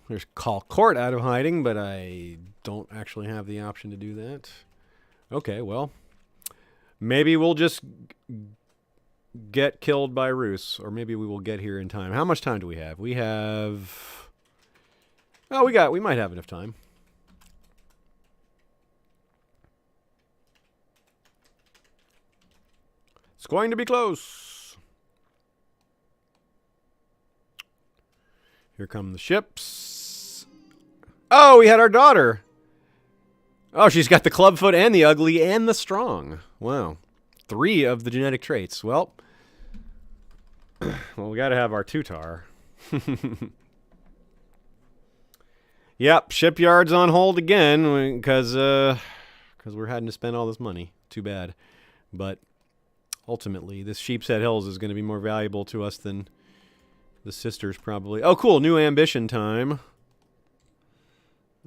There's Call Court out of hiding, but I don't actually have the option to do that. Okay, well, maybe we'll just get killed by Roos, or maybe we will get here in time. How much time do we have? We have... Oh, we might have enough time. It's going to be close. Here come the ships. Oh, we had our daughter. Oh, she's got the clubfoot and the ugly and the strong. Wow. 3 of the genetic traits. Well, we got to have our Tutar. Yep, Shipyard's on hold again because we're having to spend all this money. Too bad. But ultimately, this Sheep's Head Hills is going to be more valuable to us than the sisters probably. Oh, cool. New ambition time.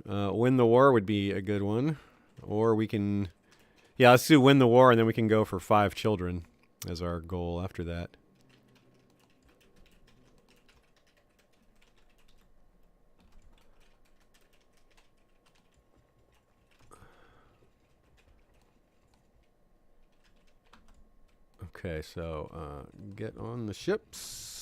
Win the war would be a good one. Or we can... Yeah, let's do win the war, and then we can go for 5 children as our goal after that. Okay, so get on the ships.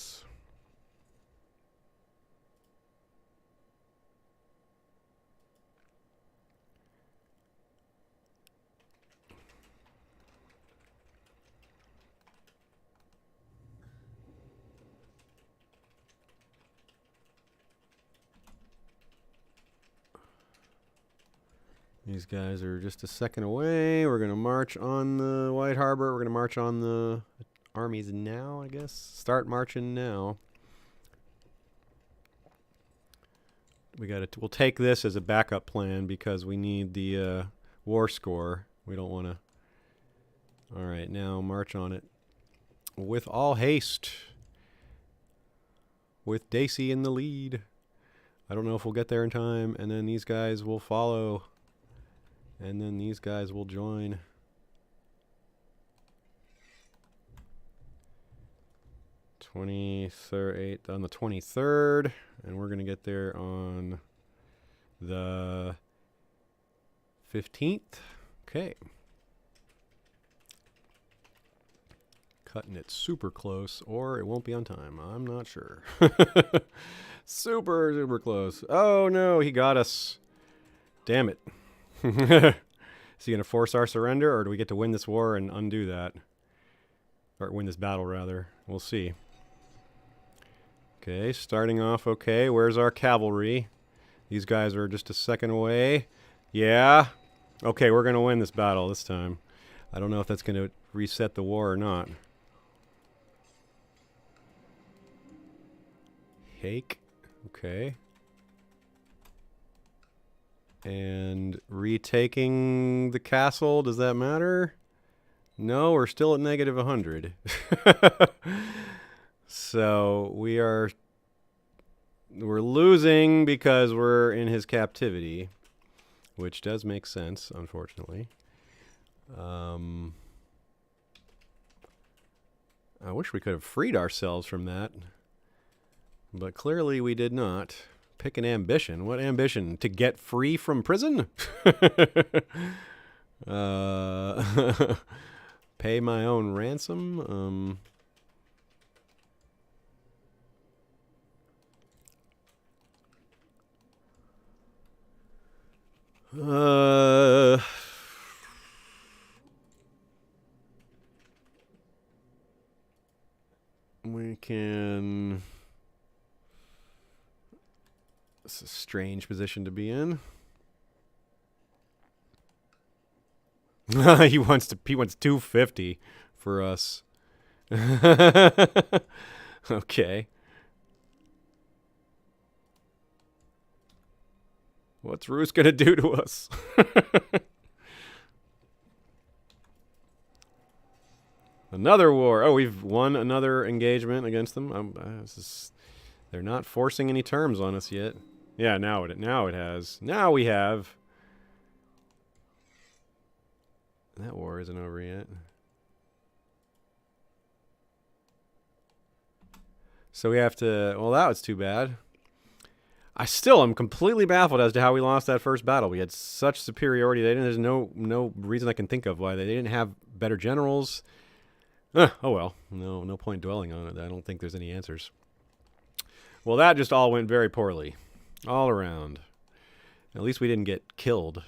These guys are just a second away. We're going to march on the White Harbor. We're going to march on the armies now, I guess. Start marching now. We'll take this as a backup plan because we need the war score. We don't want to... All right, now march on it. With all haste. With Daisy in the lead. I don't know if we'll get there in time. And then these guys will follow. And then these guys will join. On the 23rd, and we're gonna get there on the 15th. Okay. Cutting it super close, or it won't be on time. I'm not sure. Super, super close. Oh no, he got us. Damn it. Is he going to force our surrender, or do we get to win this war and undo that? Or win this battle, rather. We'll see. Okay, starting off okay. Where's our cavalry? These guys are just a second away. Yeah? Okay, we're going to win this battle this time. I don't know if that's going to reset the war or not. Hake. Okay. And retaking the castle, does that matter? No, we're still at negative 100. So we're losing because we're in his captivity, which does make sense, unfortunately. I wish we could have freed ourselves from that, but clearly we did not. Pick an ambition. What ambition? To get free from prison? Pay my own ransom? We can... It's a strange position to be in. he wants 250 for us. Okay. What's Roos gonna do to us? Another war. Oh, we've won another engagement against them. They're not forcing any terms on us yet. Yeah, now it has. Now we have. That war isn't over yet. So we have to. Well, that was too bad. I still am completely baffled as to how we lost that first battle. We had such superiority. There's no reason I can think of why they didn't have better generals. Oh well, no point dwelling on it. I don't think there's any answers. Well, that just all went very poorly, all around. At least we didn't get killed.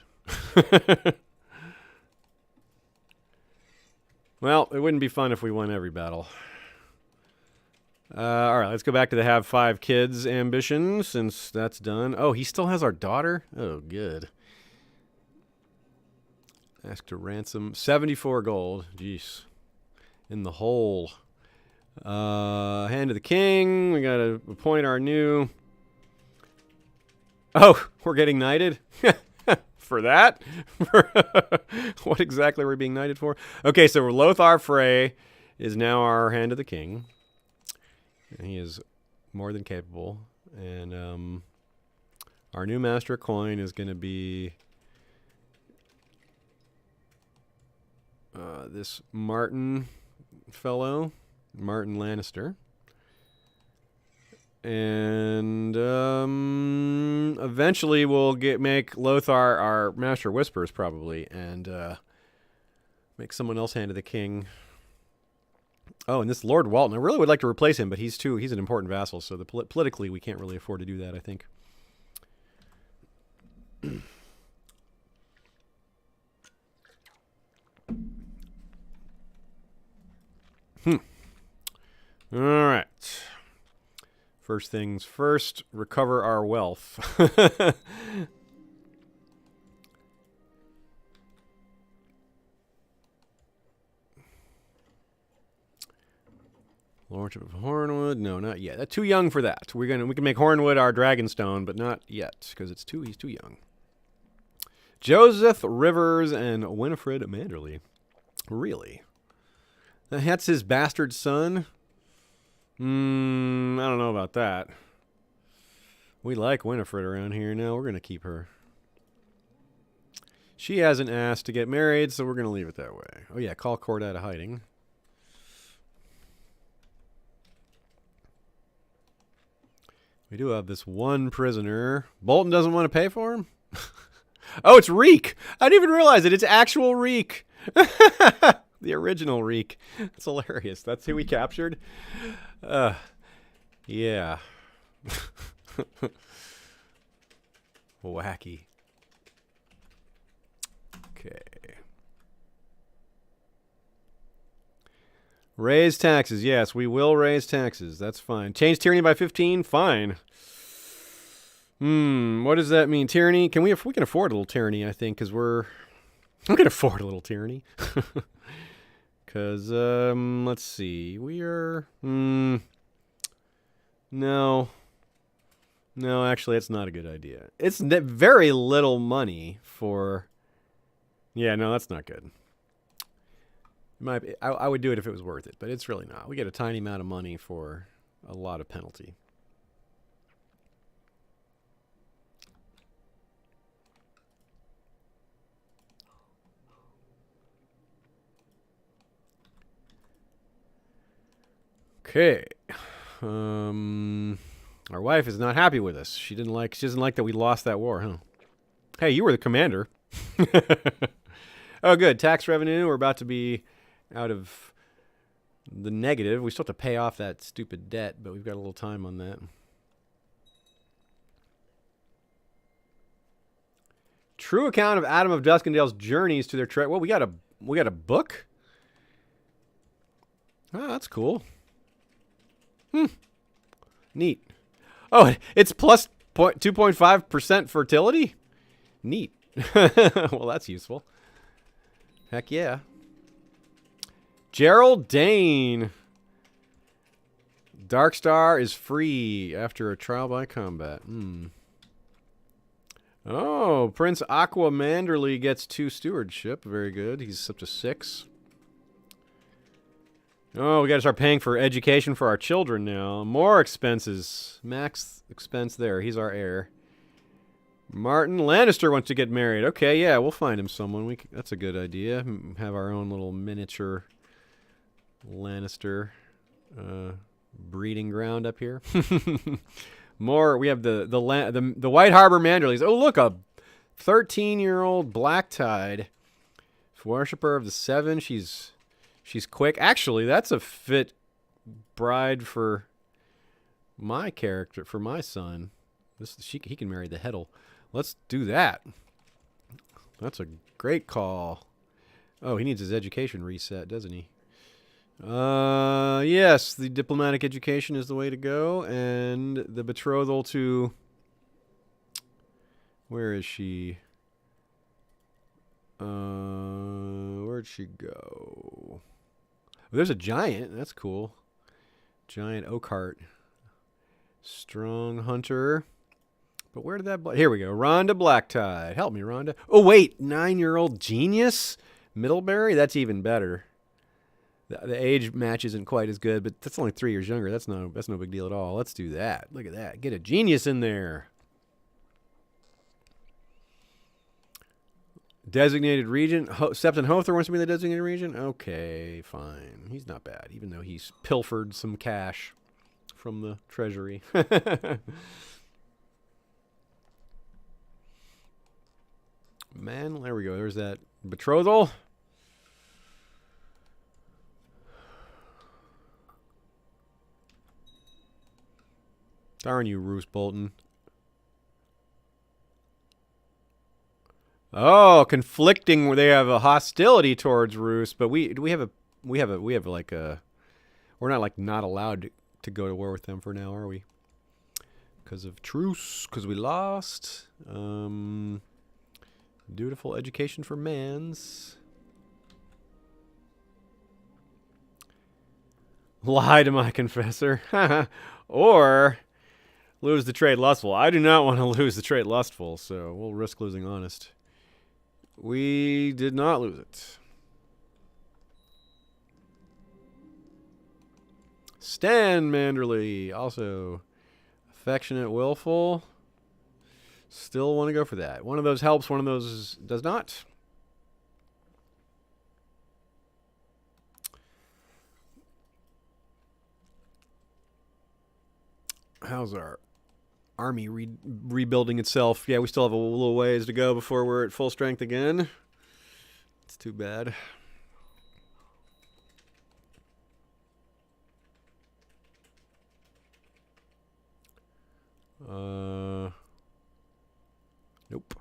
Well, it wouldn't be fun if we won every battle. All right, let's go back to the have 5 kids ambition, since that's done. Oh, he still has our daughter? Oh, good. Ask to ransom 74 gold. Jeez. In the hole. Hand to the king. We got to appoint our new... Oh, we're getting knighted? For that? What exactly are we being knighted for? Okay, so Lothar Frey is now our hand to the king. And he is more than capable. And our new master coin is going to be this Martin fellow, Martin Lannister. And eventually we'll make Lothar our Master Whisperers probably, and make someone else hand to the king. Oh, and this Lord Walton, I really would like to replace him, but he's an important vassal, so politically we can't really afford to do that, I think. All right. First things first, recover our wealth. Lordship of Hornwood? No, not yet. That's too young for that. We can make Hornwood our Dragonstone, but not yet, because he's too young. Joseph Rivers and Winifred Manderly. Really? That's his bastard son? I don't know about that. We like Winifred around here now. We're going to keep her. She hasn't asked to get married, so we're going to leave it that way. Oh yeah, call court out of hiding. We do have this one prisoner. Bolton doesn't want to pay for him? Oh, it's Reek. I didn't even realize it. It's actual Reek. The original Reek. That's hilarious. That's who we captured? Yeah. Wacky. Okay. Raise taxes. Yes, we will raise taxes. That's fine. Change tyranny by 15? Fine. What does that mean? Tyranny? We can afford a little tyranny, I think, because we can afford a little tyranny. Because, let's see. We are... No. No, actually, it's not a good idea. It's very little money for... Yeah, no, that's not good. I would do it if it was worth it, but it's really not. We get a tiny amount of money for a lot of penalty. Okay. Our wife is not happy with us. She doesn't like that we lost that war, huh? Hey, you were the commander. Oh, good. Tax revenue. We're about to be out of the negative. We still have to pay off that stupid debt, but we've got a little time on that. True account of Adam of Duskendale's journeys to their trek. Well, we got a book. Oh, that's cool. Neat. Oh, it's plus 2.5% fertility? Neat. Well, that's useful. Heck yeah. Gerald Dane. Darkstar is free after a trial by combat. Oh, Prince Aqua Manderly gets 2 stewardship. Very good. He's up to 6. Oh, we got to start paying for education for our children now. More expenses. Max expense there. He's our heir. Martin Lannister wants to get married. Okay, yeah, we'll find him someone. That's a good idea. Have our own little miniature Lannister breeding ground up here. More. We have the White Harbor Manderleys. Oh, look, a 13-year-old Black-Tide worshipper of the Seven. She's quick. Actually, that's a fit bride for my character, for my son. He can marry the Heddle. Let's do that. That's a great call. Oh, he needs his education reset, doesn't he? Yes, the diplomatic education is the way to go, and the betrothal to... Where is she? Where'd she go? There's a giant. That's cool. Giant Oakhart. Strong hunter. But where did that... Here we go. Rhonda Blacktide. Help me, Rhonda. Oh, wait. 9-year-old genius? Middlebury? That's even better. The age match isn't quite as good, but that's only 3 years younger. That's no big deal at all. Let's do that. Look at that. Get a genius in there. Designated regent. Septon Hother wants to be the designated regent? Okay, fine. He's not bad, even though he's pilfered some cash from the treasury. Man, there we go. There's that betrothal. Darn you, Roose Bolton. Oh, conflicting. They have a hostility towards Roose, but we have like a. We're not like not allowed to go to war with them for now, are we? Because of truce, because we lost. Dutiful education for mans. Lie to my confessor. Or lose the trade lustful. I do not want to lose the trade lustful, so we'll risk losing honest. We did not lose it. Stan Manderly, also affectionate, willful. Still want to go for that. One of those helps, one of those does not. How's our army rebuilding itself? Yeah, we still have a little ways to go before we're at full strength again. It's too bad. Nope.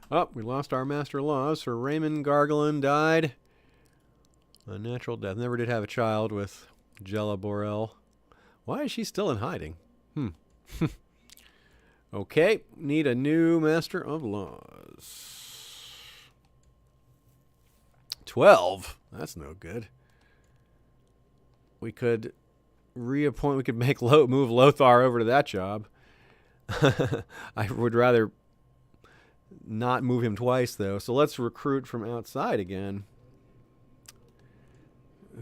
Oh, we lost our master laws. Sir Raymond Gargolin died. A natural death. Never did have a child with Jella Borel. Why is she still in hiding? Okay, need a new Master of Laws. 12? That's no good. We could reappoint, we could make move Lothar over to that job. I would rather not move him twice, though. So let's recruit from outside again.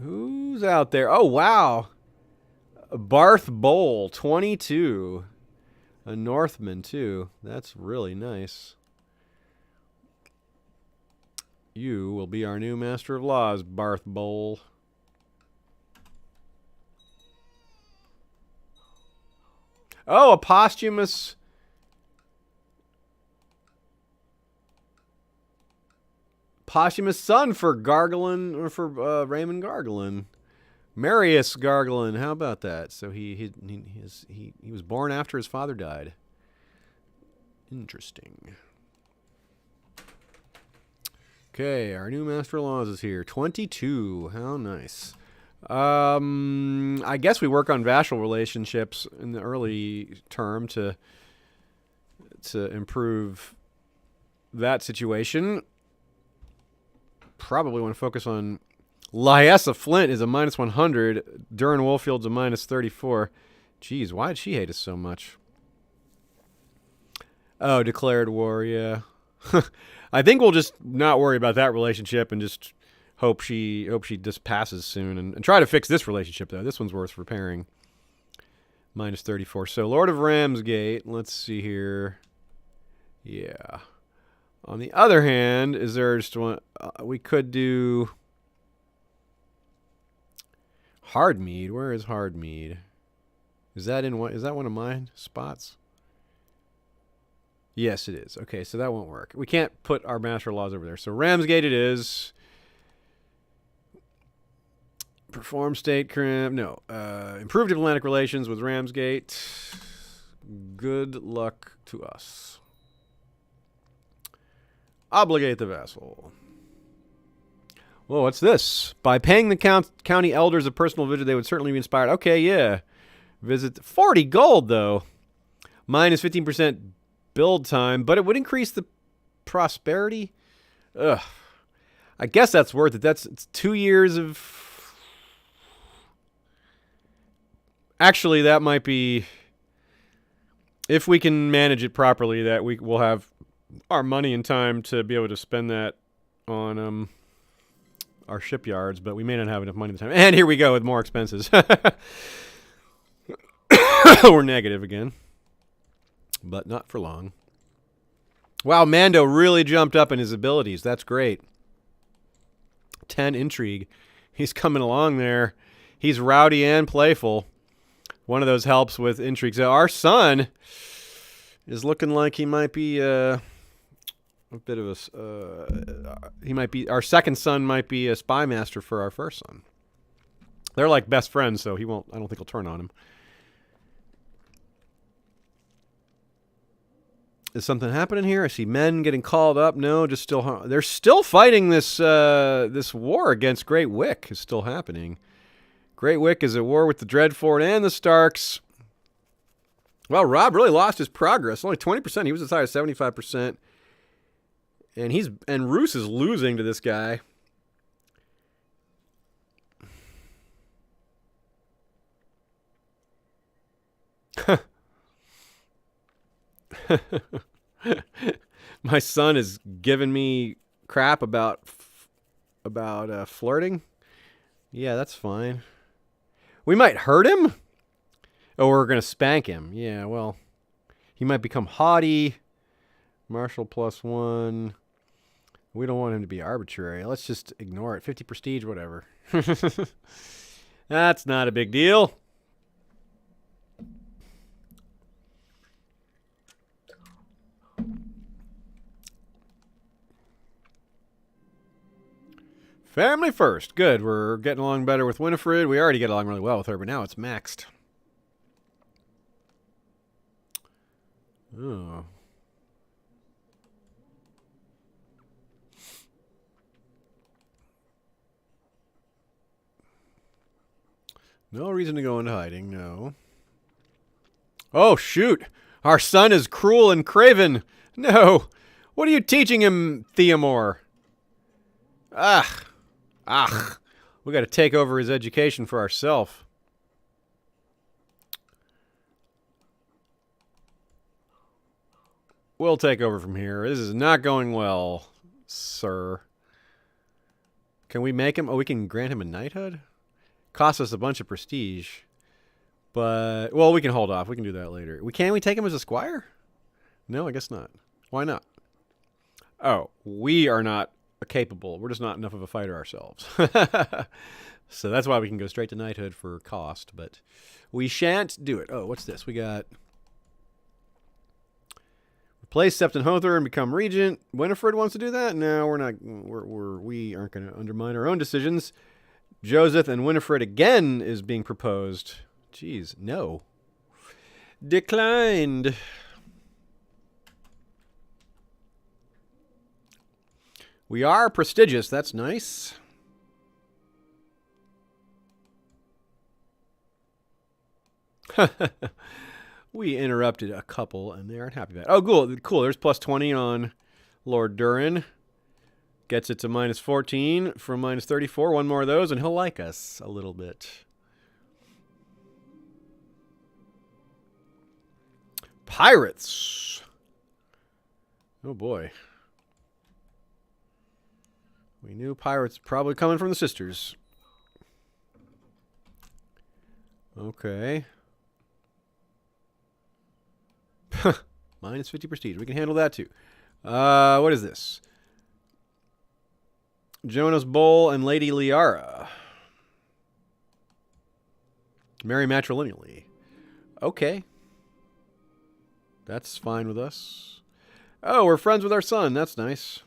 Who's out there? Oh, wow. Barth Bowl, 22. A Northman, too. That's really nice. You will be our new Master of Laws, Barth Bowl. Oh, a posthumous son for Gargolin, or for Raymond Gargolin. Marius Gargolin, how about that? So he was born after his father died. Interesting. Okay, our new Master of Laws is here. 22. How nice. I guess we work on vassal relationships in the early term to improve that situation. Probably want to focus on Lyessa Flint is a minus 100. Durin Wolfield's a minus 34. Jeez, why did she hate us so much? Oh, declared war, yeah. I think we'll just not worry about that relationship and just hope she just passes soon and try to fix this relationship, though. This one's worth repairing. Minus 34. So, Lord of Ramsgate, let's see here. Yeah. On the other hand, is there just one... we could do... Hardmead. Where is Hardmead? Is that one of my spots? Yes, it is. Okay, so that won't work. We can't put our Master Laws over there. So Ramsgate it is. Perform state crimp. No. Improved diplomatic relations with Ramsgate. Good luck to us. Obligate the vassal. Whoa, what's this? By paying the county elders a personal visit, they would certainly be inspired. Okay, yeah. Visit 40 gold, though. Minus 15% build time, but it would increase the prosperity. Ugh. I guess that's worth it. It's 2 years of... Actually, that might be... If we can manage it properly, that we will have our money and time to be able to spend that on our shipyards, but we may not have enough money at the time. And here we go with more expenses. We're negative again. But not for long. Wow, Mando really jumped up in his abilities. That's great. 10 intrigue. He's coming along there. He's rowdy and playful. One of those helps with intrigue. So our son is looking like he might be a bit of a... he might be... Our second son might be a spy master for our first son. They're like best friends, so he won't... I don't think he'll turn on him. Is something happening here? I see men getting called up. No, just still... They're still fighting this this war against Great Wick is still happening. Great Wick is at war with the Dreadfort and the Starks. Well, Rob really lost his progress. Only 20%. He was as high as 75%. And Roose is losing to this guy. My son is giving me crap about flirting. Yeah, that's fine. We might hurt him. Oh, we're gonna spank him. Yeah, well, he might become haughty. Martial +1. We don't want him to be arbitrary. Let's just ignore it. 50 prestige, whatever. That's not a big deal. Family first. Good. We're getting along better with Winifred. We already get along really well with her, but now it's maxed. Oh. No reason to go into hiding, no. Oh, shoot! Our son is cruel and craven! No! What are you teaching him, Theomore? Ugh. We gotta take over his education for ourselves. We'll take over from here. This is not going well, sir. Can we make him? Oh, we can grant him a knighthood? Costs us a bunch of prestige. But, well, we can hold off. We can do that later. Can we take him as a squire? No, I guess not. Why not? Oh, we are not capable. We're just not enough of a fighter ourselves. So that's why we can go straight to knighthood for cost. But we shan't do it. Oh, what's this? We got... Replace Septon Hother and become regent. Winifred wants to do that? No, we're not. We aren't going to undermine our own decisions. Joseph and Winifred again is being proposed. Jeez, no. Declined. We are prestigious. That's nice. We interrupted a couple, and they aren't happy about it. Oh, cool. There's plus 20 on Lord Durin. Gets it to minus 14 from minus 34. One more of those, and he'll like us a little bit. Pirates. Oh, boy. We knew pirates probably coming from the sisters. Okay. Minus 50 prestige. We can handle that too. What is this? Jonas Bowl and Lady Liara. Marry matrilineally. Okay. That's fine with us. Oh, we're friends with our son. That's nice.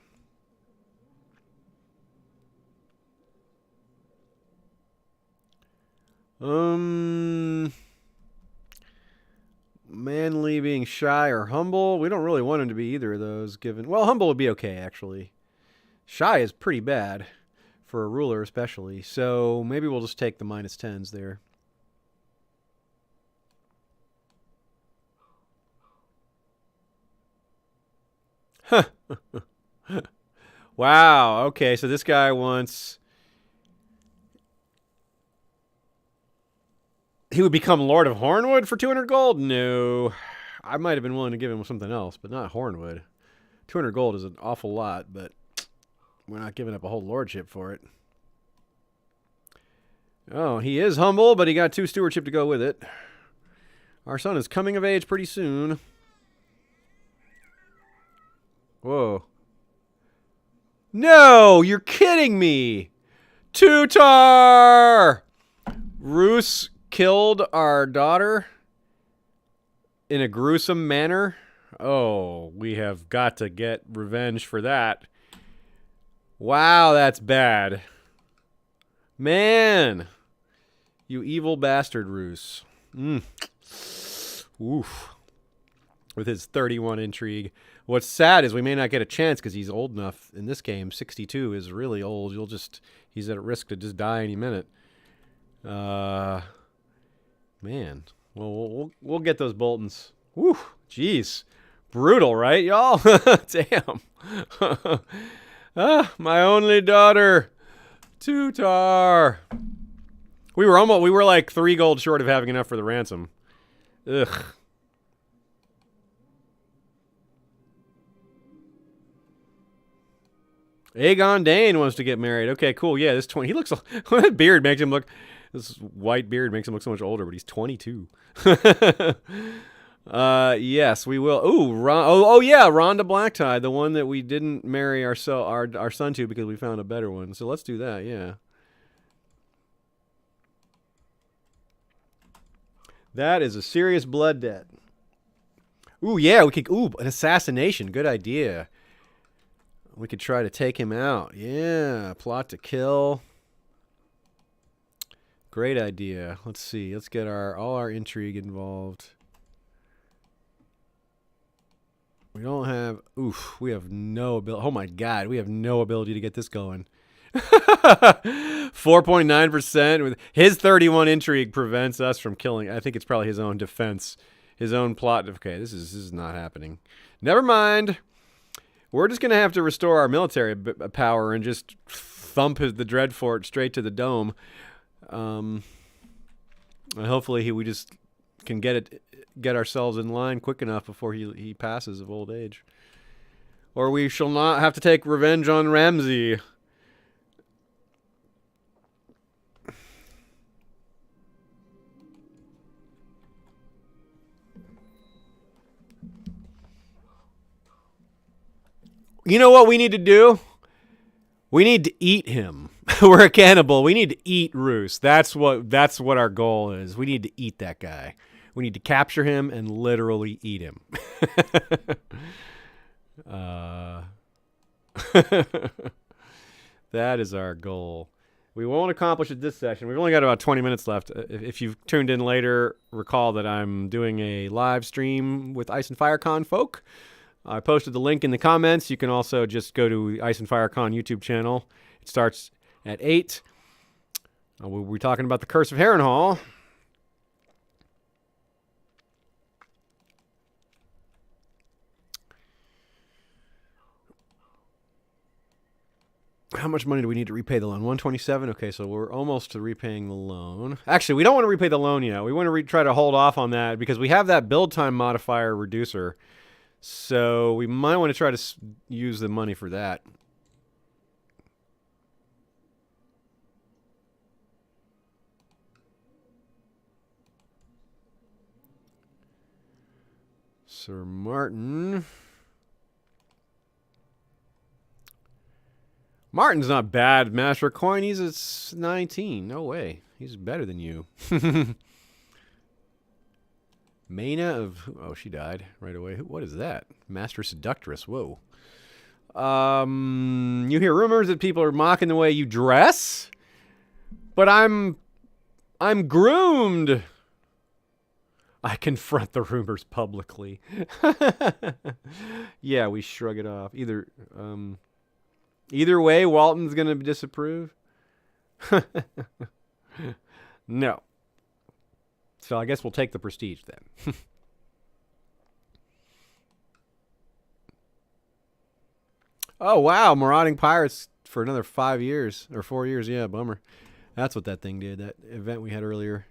Manly being shy or humble. We don't really want him to be either of those, given... Well, humble would be okay, actually. Shy is pretty bad, for a ruler especially. So maybe we'll just take the minus 10s there. Huh. Wow, okay, so this guy wants... He would become Lord of Hornwood for 200 gold? No. I might have been willing to give him something else, but not Hornwood. 200 gold is an awful lot, but we're not giving up a whole lordship for it. Oh, he is humble, but he got 2 stewardship to go with it. Our son is coming of age pretty soon. Whoa. No, you're kidding me. Tutar! Roos killed our daughter in a gruesome manner. Oh, we have got to get revenge for that. Wow, that's bad. Man. You evil bastard, Roos. Oof. With his 31 intrigue. What's sad is we may not get a chance because he's old enough in this game. 62 is really old. He's at risk to just die any minute. Man. Well, we'll get those Boltons. Whew. Jeez. Brutal, right, y'all? Damn. My only daughter. Tutar. We were like 3 gold short of having enough for the ransom. Ugh. Aegon Dane wants to get married. Okay, cool. Yeah, this 20. He looks... That beard makes him look... This white beard makes him look so much older, but he's 22. Yes, we will. Ooh, yeah, Rhonda Blacktide, the one that we didn't marry our son to because we found a better one. So let's do that, yeah. That is a serious blood debt. Ooh, yeah, we could... Ooh, an assassination. Good idea. We could try to take him out. Yeah, plot to kill. Great idea. Let's see. Let's get all our intrigue involved. We don't have... Oof. We have no ability... Oh, my God. We have no ability to get this going. 4.9% with his 31 intrigue prevents us from killing. I think it's probably his own defense, his own plot. Okay, this is not happening. Never mind. We're just gonna have to restore our military power and just thump the Dreadfort straight to the dome. Hopefully we just can get ourselves in line quick enough before he passes of old age, or we shall not have to take revenge on Ramsay. You know what we need to do? We need to eat him. We're a cannibal. We need to eat Roose. That's what our goal is. We need to eat that guy. We need to capture him and literally eat him. That is our goal. We won't accomplish it this session. We've only got about 20 minutes left. If you've tuned in later, recall that I'm doing a live stream with Ice and FireCon folk. I posted the link in the comments. You can also just go to Ice and FireCon YouTube channel. It starts at 8. We'll be talking about the Curse of Harrenhal. How much money do we need to repay the loan? 127? Okay, so we're almost to repaying the loan. Actually, we don't want to repay the loan yet. We want to try to hold off on that because we have that build time modifier reducer. So we might want to try to use the money for that. Sir Martin. Martin's not bad, Master Coin. He's a 19. No way. He's better than you. Maina of... Oh, she died right away. What is that? Master Seductress. Whoa. You hear rumors that people are mocking the way you dress? But I'm groomed. I confront the rumors publicly. Yeah, we shrug it off. Either way, Walton's going to disapprove. No. So I guess we'll take the prestige then. Oh, wow. Marauding Pirates for another 5 years. Or 4 years. Yeah, bummer. That's what that thing did. That event we had earlier.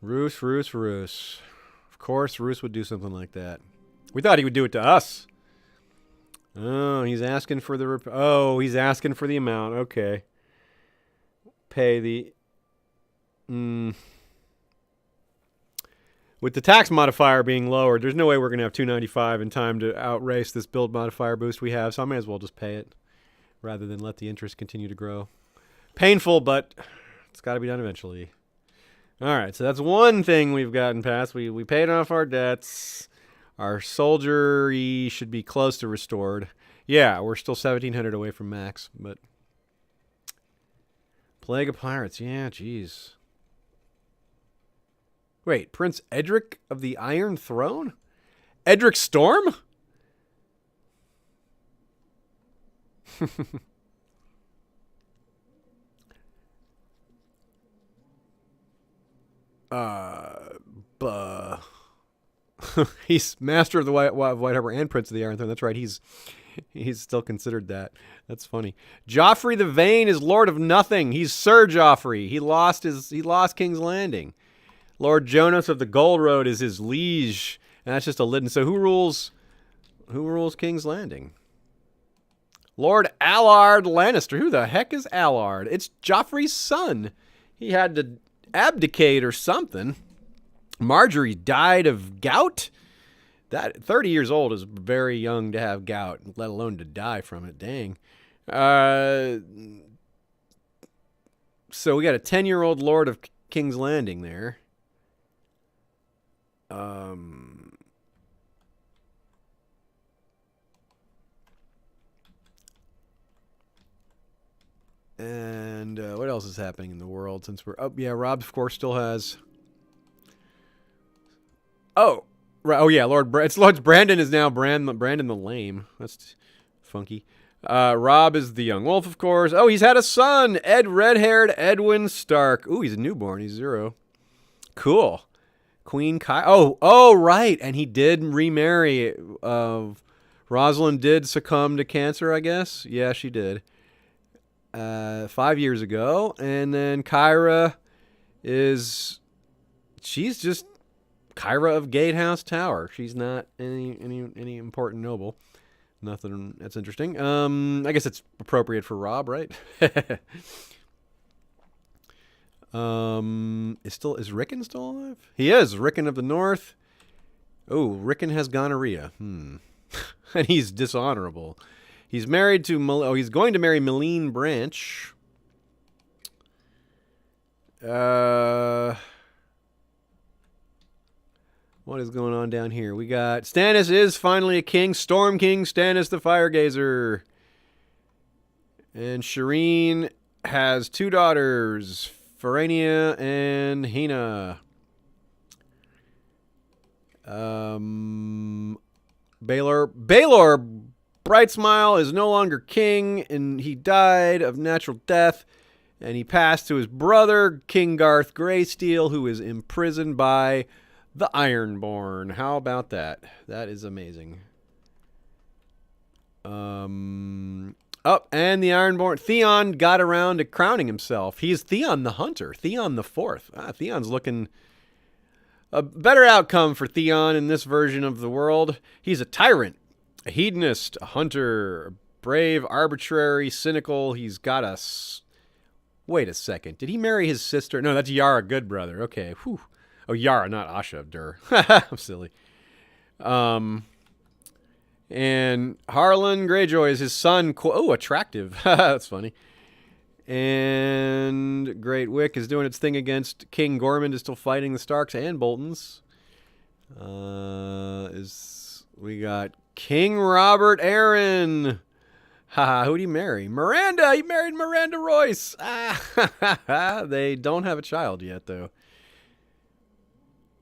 Roose. Of course, Roose would do something like that. We thought he would do it to us. Oh, he's asking for the... he's asking for the amount. Okay. Pay the... With the tax modifier being lowered, there's no way we're going to have 295 in time to outrace this build modifier boost we have, so I may as well just pay it rather than let the interest continue to grow. Painful, but it's got to be done eventually. All right, so that's one thing we've gotten past. We paid off our debts. Our soldiery should be close to restored. Yeah, we're still 1,700 away from max, but... Plague of Pirates, yeah, jeez. Wait, Prince Edric of the Iron Throne? Edric Storm? He's Master of the White Harbor and Prince of the Iron Throne. That's right. He's still considered that. That's funny. Joffrey the Vain is Lord of Nothing. He's Sir Joffrey. He lost King's Landing. Lord Jonas of the Gold Road is his liege, and that's just a lid. And so who rules King's Landing? Lord Allard Lannister. Who the heck is Allard? It's Joffrey's son. He had to abdicate or something. Marjorie died of gout? That 30 years old is very young to have gout, let alone to die from it. Dang. So we got a 10-year-old Lord of King's Landing there. And And what else is happening in the world since we're... Oh, yeah, Rob, of course, still has... Oh, right. Oh, yeah, it's Lord Brandon is now Brandon the Lame. That's funky. Rob is the young wolf, of course. Oh, he's had a son, red-haired Edwin Stark. Ooh, he's a newborn. He's 0. Cool. Queen Kai. Oh, right. And he did remarry. Rosalind did succumb to cancer, I guess. Yeah, she did. 5 years ago. And then Kyra she's just Kyra of Gatehouse Tower. She's not any important noble. Nothing that's interesting. I guess it's appropriate for Rob, right? Is Rickon still alive? He is. Rickon of the North. Oh, Rickon has gonorrhea. And he's dishonorable. He's married to he's going to marry Meline Branch. What is going on down here? We got Stannis is finally a king. Storm King Stannis the Firegazer. And Shireen has 2 daughters, Ferania and Hina. Baelor Brightsmile is no longer king, and he died of natural death. And he passed to his brother, King Garth Greysteel, who is imprisoned by the Ironborn. How about that? That is amazing. And the Ironborn. Theon got around to crowning himself. He's Theon the Hunter. Theon the Fourth. Theon's looking a better outcome for Theon in this version of the world. He's a tyrant, a hedonist, a hunter, brave, arbitrary, cynical. He's got Wait a second. Did he marry his sister? No, that's Yara Goodbrother. Okay. Whew. Oh, Yara, not Asha. Dur. I'm silly. And Harlan Greyjoy is his son. Oh, attractive. That's funny. And Great Wick is doing its thing against King Gormund, is still fighting the Starks and Boltons. We got King Robert Arryn. Who did he marry? Miranda. He married Miranda Royce. They don't have a child yet, though.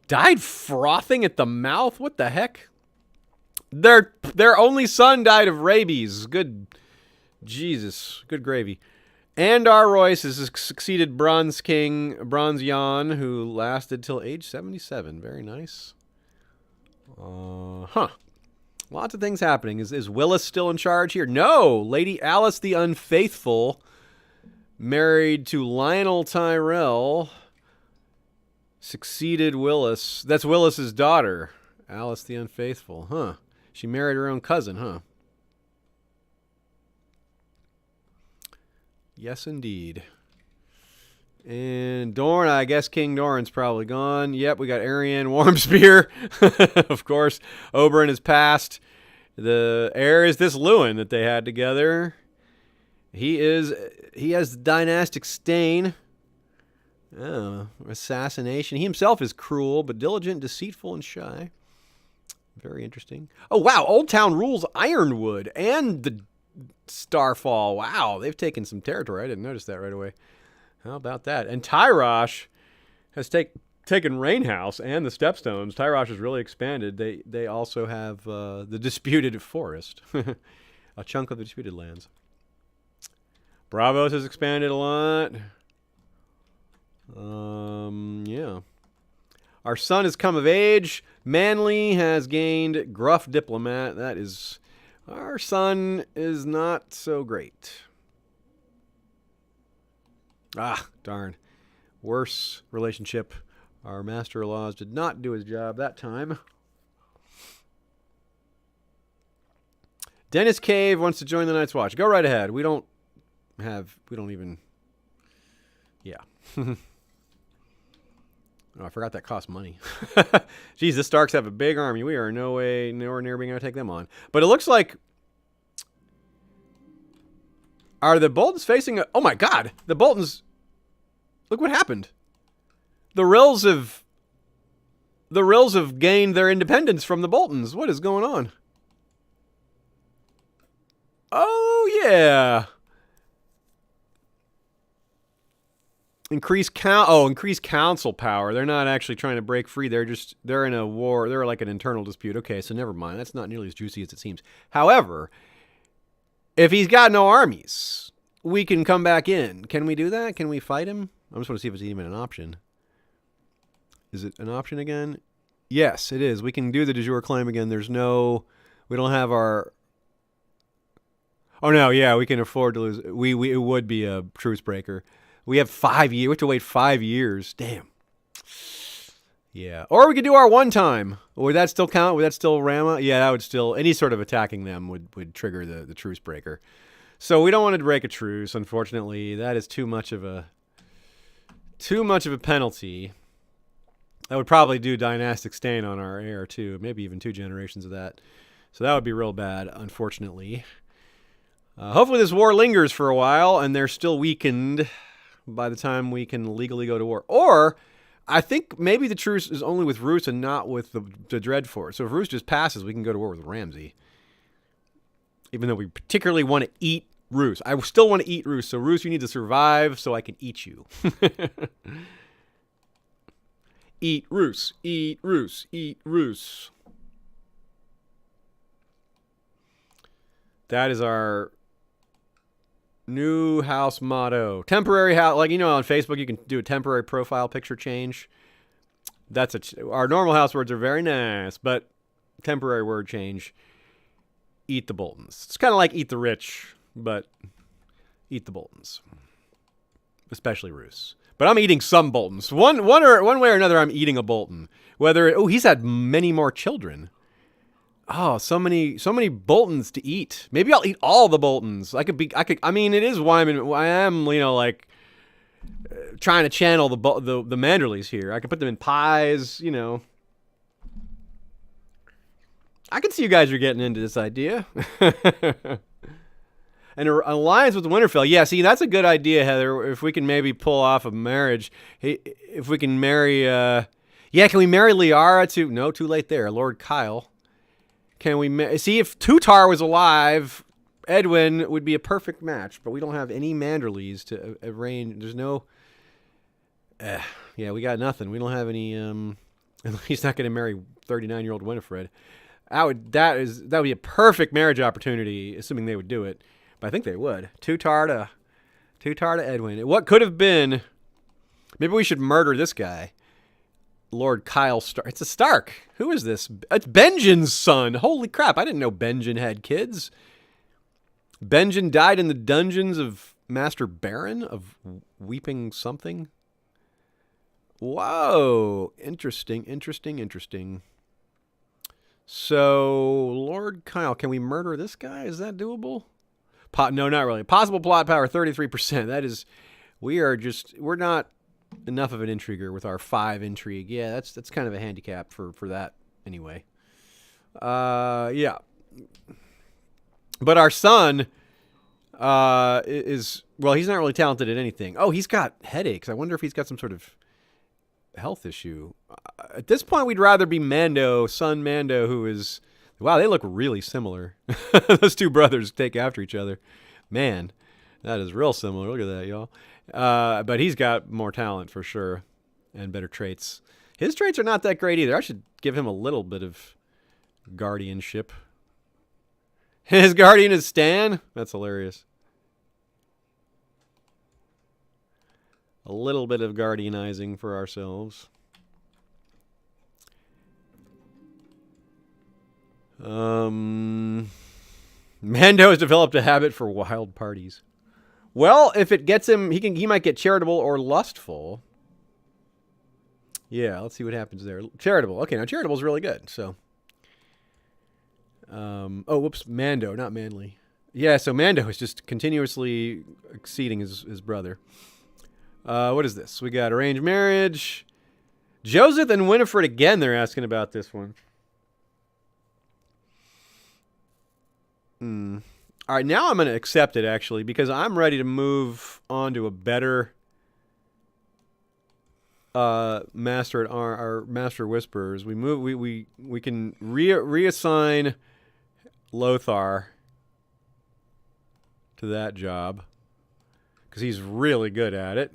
Died frothing at the mouth? What the heck? Their only son died of rabies. Good Jesus. Good gravy. Andar Royce has succeeded Bronze King, Bronze Jan, who lasted till age 77. Very nice. Lots of things happening. Is Willis still in charge here? No! Lady Alice the Unfaithful, married to Lionel Tyrell, succeeded Willis. That's Willis's daughter, Alice the Unfaithful. She married her own cousin, Yes, indeed. And Dorne, I guess King Doran's probably gone. Yep, we got Arianne Warmspear. Of course, Oberyn has passed. The heir is this Lewin that they had together. He has dynastic stain. Oh, assassination. He himself is cruel, but diligent, deceitful, and shy. Very interesting. Oh, wow. Old Town rules Ironwood and the Starfall. Wow, they've taken some territory. I didn't notice that right away. How about that? And Tyrosh has taken Rainhouse and the Stepstones. Tyrosh has really expanded. They also have the Disputed Forest, a chunk of the Disputed Lands. Bravos has expanded a lot. Yeah. Our son has come of age. Manly has gained Gruff Diplomat. Our son is not so great. Darn. Worse relationship. Our Master-in-laws did not do his job that time. Dennis Cave wants to join the Night's Watch. Go right ahead. We don't even... Yeah. I forgot that costs money. Geez, the Starks have a big army. We are nowhere near being able to take them on. But it looks like... Are the Boltons facing a... Oh my god! The Boltons... Look what happened. The Rills have gained their independence from the Boltons. What is going on? Oh, yeah. Increase council power. They're not actually trying to break free. They're in a war. They're like an internal dispute. Okay, so never mind. That's not nearly as juicy as it seems. However, if he's got no armies, we can come back in. Can we do that? Can we fight him? I just want to see if it's even an option. Is it an option again? Yes, it is. We can do the de jure claim again. We don't have our... Oh, no, yeah, we can afford to lose. It would be a truce breaker. We have 5 years. We have to wait 5 years. Damn. Yeah. Or we could do our one time. Would that still count? Would that still Rama? Yeah, that would still... Any sort of attacking them would trigger the truce breaker. So we don't want to break a truce, unfortunately. That is too much of a penalty. That would probably do dynastic stain on our heir, too. Maybe even 2 generations of that. So that would be real bad, unfortunately. Hopefully this war lingers for a while, and they're still weakened by the time we can legally go to war. Or, I think maybe the truce is only with Roose and not with the Dreadfort. So if Roose just passes, we can go to war with Ramsay. Even though we particularly want to eat Roose. I still want to eat Roose. So Roose, you need to survive so I can eat you. Eat Roose, eat Roose, eat Roose. That is our new house motto. Temporary house, like, on Facebook you can do a temporary profile picture change. Our normal house words are very nice, but temporary word change. Eat the Boltons. It's kind of like eat the rich, but eat the Boltons. Especially Roose. But I'm eating some Boltons. One way or another, I'm eating a Bolton. He's had many more children. Oh, so many Boltons to eat. Maybe I'll eat all the Boltons. I mean, it is why I am, trying to channel the Manderlys here. I could put them in pies, I can see you guys are getting into this idea. And an alliance with Winterfell. Yeah, see, that's a good idea, Heather. If we can maybe pull off a marriage. If we can marry... can we marry Liara to... No, too late there. Lord Kyle. Can we... See, if Tutar was alive, Edwin would be a perfect match. But we don't have any Manderlys to arrange. There's no... we got nothing. We don't have any... He's not going to marry 39-year-old Winifred. That would be a perfect marriage opportunity, assuming they would do it. But I think they would. Tutar to Edwin. What could have been... Maybe we should murder this guy. Lord Kyle Stark. It's a Stark. Who is this? It's Benjen's son. Holy crap. I didn't know Benjen had kids. Benjen died in the dungeons of Master Baron of Weeping something. Whoa. Interesting. So, Lord Kyle, can we murder this guy? Is that doable? No, not really. Possible plot power, 33%. That is, we're not enough of an intriguer with our 5 intrigue. Yeah, that's kind of a handicap for that anyway. Yeah. But our son he's not really talented at anything. Oh, he's got headaches. I wonder if he's got some sort of health issue. At this point, we'd rather be son Mando, who is... Wow, they look really similar. Those 2 brothers take after each other. Man, that is real similar. Look at that, y'all. But he's got more talent for sure and better traits. His traits are not that great either. I should give him a little bit of guardianship. His guardian is Stan? That's hilarious. A little bit of guardianizing for ourselves. Mando has developed a habit for wild parties. Well, if it gets him, he might get charitable or lustful. Yeah, let's see what happens there. Charitable. Okay, now charitable is really good. So, Mando, not Manly. Yeah, so Mando is just continuously exceeding his brother. What is this? We got arranged marriage. Joseph and Winifred again. They're asking about this one. All right, now I'm going to accept it, actually, because I'm ready to move on to a better master at our master whisperers. We can reassign Lothar to that job because he's really good at it.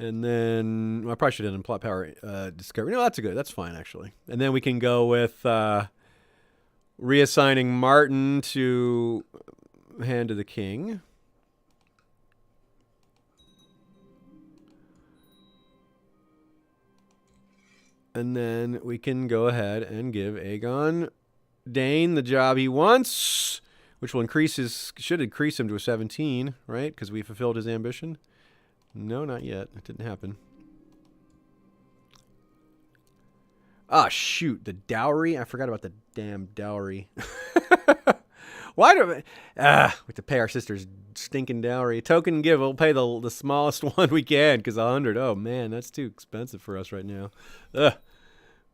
And then I probably should have done plot power discovery. No, that's good. That's fine actually. And then we can go with reassigning Martin to Hand of the King. And then we can go ahead and give Aegon Dane the job he wants, which will should increase him to a 17, right? Because we fulfilled his ambition. No, not yet. It didn't happen. Ah, shoot. The dowry? I forgot about the damn dowry. Why do we have to pay our sister's stinking dowry? Token give. We'll pay the smallest one we can because 100. Oh, man, that's too expensive for us right now.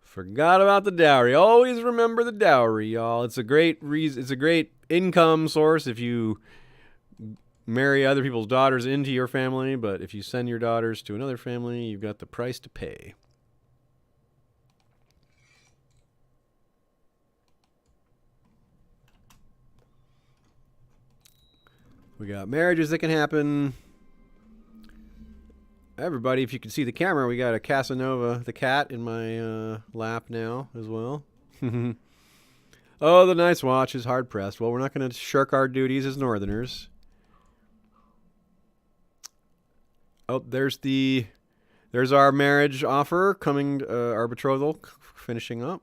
Forgot about the dowry. Always remember the dowry, y'all. It's a great reason. It's a great income source if you marry other people's daughters into your family, but if you send your daughters to another family, you've got the price to pay. We got marriages that can happen. Everybody, if you can see the camera, we got a Casanova, the cat, in my lap now as well. Oh, the Night's Watch is hard-pressed. Well, we're not going to shirk our duties as Northerners. Oh, there's our marriage offer coming, our betrothal finishing up.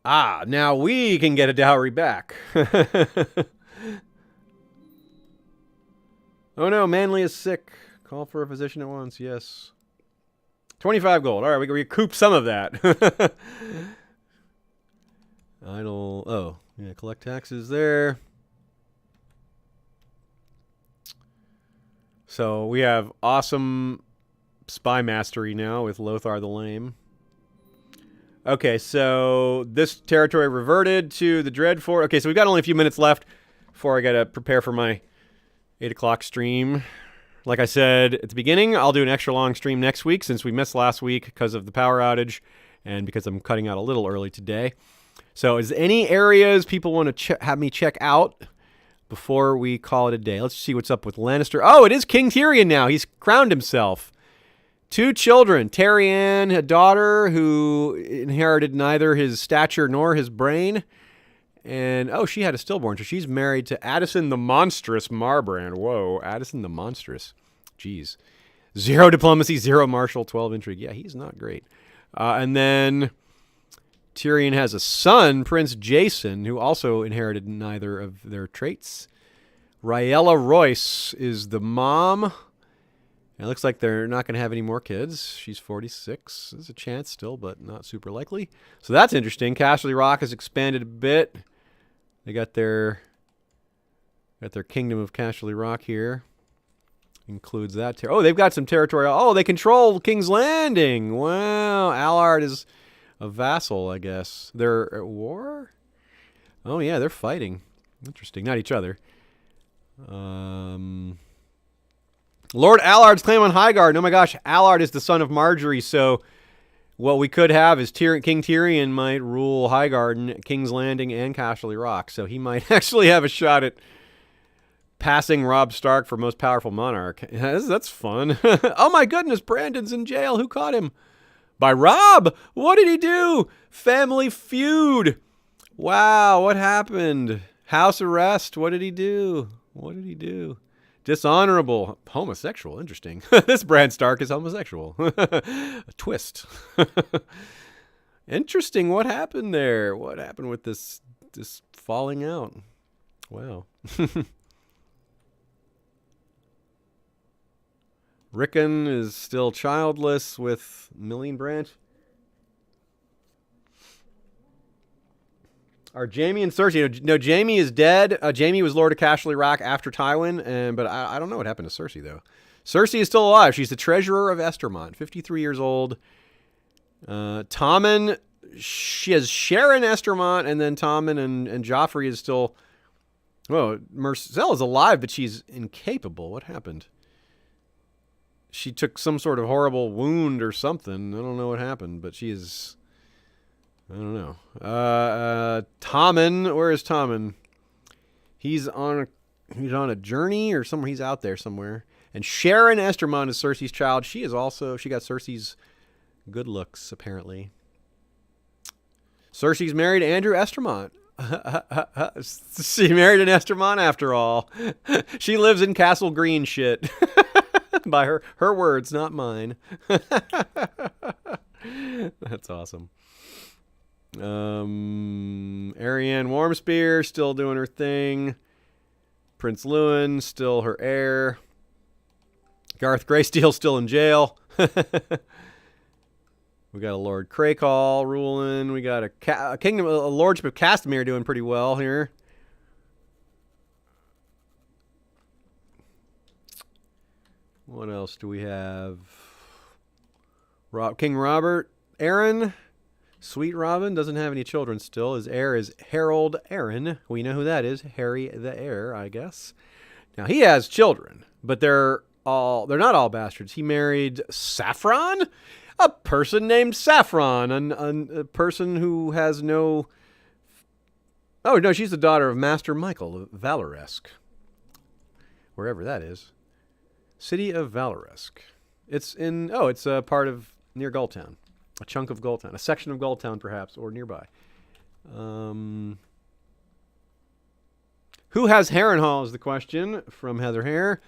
Ah, now we can get a dowry back. Oh no, Manderly is sick. Call for a physician at once, yes. 25 gold. All right, we can recoup some of that. Idle. Oh, yeah, collect taxes there. So we have awesome spy mastery now with Lothar the Lame. Okay, so this territory reverted to the Dreadfort. Okay, so we've got only a few minutes left before I got to prepare for my 8 o'clock stream. Like I said at the beginning, I'll do an extra long stream next week since we missed last week because of the power outage and because I'm cutting out a little early today. So is there any areas people want to have me check out before we call it a day? Let's see what's up with Lannister. Oh, it is King Tyrion now. He's crowned himself. 2 children, Tyrion, a daughter who inherited neither his stature nor his brain. And, oh, she had a stillborn, so she's married to Addison the Monstrous Marbrand. Whoa, Addison the Monstrous. Jeez. 0 diplomacy, 0 martial, 12 intrigue. Yeah, he's not great. And then Tyrion has a son, Prince Jason, who also inherited neither of their traits. Rhaella Royce is the mom. It looks like they're not going to have any more kids. She's 46. There's a chance still, but not super likely. So that's interesting. Casterly Rock has expanded a bit. They got their kingdom of Casterly Rock here. Includes that. Oh, they've got some territory. Oh, they control King's Landing. Wow. Allard is a vassal, I guess. They're at war? Oh, yeah, they're fighting. Interesting. Not each other. Lord Allard's claim on Highgarden. Oh my gosh, Allard is the son of Marjorie, so what we could have is King Tyrion might rule Highgarden, King's Landing, and Casterly Rock, so he might actually have a shot at passing Robb Stark for most powerful monarch. That's fun. Oh my goodness, Brandon's in jail. Who caught him? By Robb! What did he do? Family feud. Wow, what happened? House arrest. What did he do? What did he do? Dishonorable. Homosexual. Interesting. This Bran Stark is homosexual. A twist. Interesting. What happened there? What happened with this falling out? Wow. Rickon is still childless with Milleen Branch. Are Jaime and Cersei? No, Jaime is dead. Jaime was Lord of Casterly Rock after Tywin, but I don't know what happened to Cersei, though. Cersei is still alive. She's the treasurer of Estermont, 53 years old. Tommen, she has Sharon Estermont, and then Tommen and Joffrey is still... Well, Myrcelle is alive, but she's incapable. What happened? she took some sort of horrible wound or something. I don't know what happened, but she is... I don't know. Tommen, where is Tommen? He's on a journey or somewhere. He's out there somewhere. And Sharon Estermont is Cersei's child. She got Cersei's good looks, apparently. Cersei's married Andrew Estermont. She married an Estermont after all. She lives in Castle Green shit. By her words, not mine. That's awesome. Arianne Warmspear still doing her thing. Prince Lewin still her heir. Garth Greysteel still in jail. We got a Lord Crakehall ruling. We got a Lordship of Castamere doing pretty well here. What else do we have? King Robert Arryn. Sweet Robin doesn't have any children still. His heir is Harold Arryn. We know who that is. Harry the heir, I guess. Now, he has children, but they're not all bastards. He married Saffron? A person named Saffron. A person who has no... Oh, no, she's the daughter of Master Michael of Valoresk. Wherever that is. City of Valoresk. It's a part of near Gulltown. A chunk of Gulltown. A section of Gulltown, perhaps, or nearby. Who has Harrenhal is the question from Heather Hare.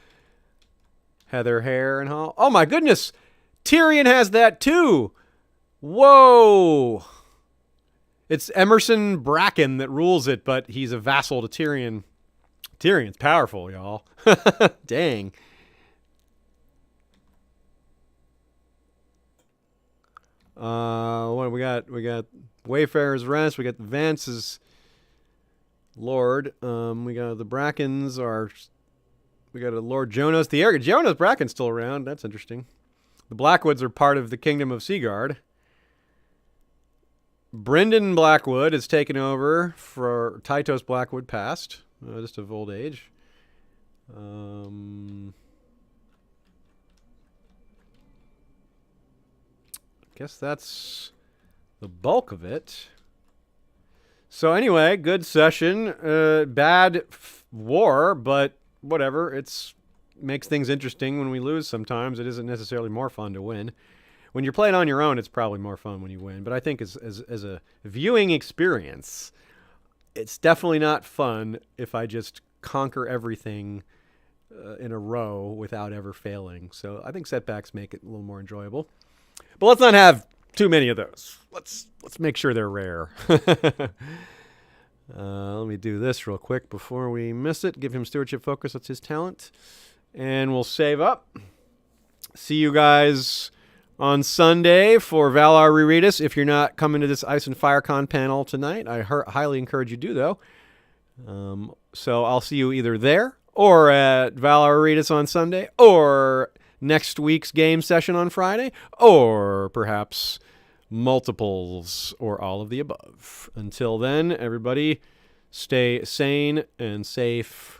Heather Harrenhal. Oh, my goodness! Tyrion has that, too! Whoa! It's Emerson Bracken that rules it, but he's a vassal to Tyrion. Tyrion's powerful, y'all. Dang. What do we got? We got Wayfarer's Rest. We got the Vance's Lord. We got the Brackens. We got a Lord Jonas. Jonas Bracken's still around. That's interesting. The Blackwoods are part of the Kingdom of Seaguard. Brynden Blackwood has taken over for Tytos Blackwood passed, just of old age. Guess that's the bulk of it. So anyway, good session. Bad war, but whatever. It's makes things interesting when we lose sometimes. It isn't necessarily more fun to win. When you're playing on your own, it's probably more fun when you win. But I think as a viewing experience, it's definitely not fun if I just conquer everything in a row without ever failing. So I think setbacks make it a little more enjoyable. But let's not have too many of those. Let's make sure they're rare. Let me do this real quick before we miss it. Give him stewardship focus. That's his talent. And we'll save up. See you guys on Sunday for Valar Rereadus. If you're not coming to this Ice and FireCon panel tonight, I highly encourage you to do, though. So I'll see you either there or at Valar Rereadus on Sunday or next week's game session on Friday or perhaps multiples or all of the above. Until then, everybody stay sane and safe.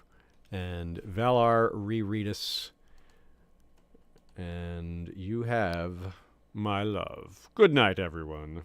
And Valar Rereadus. And you have my love. Good night, everyone.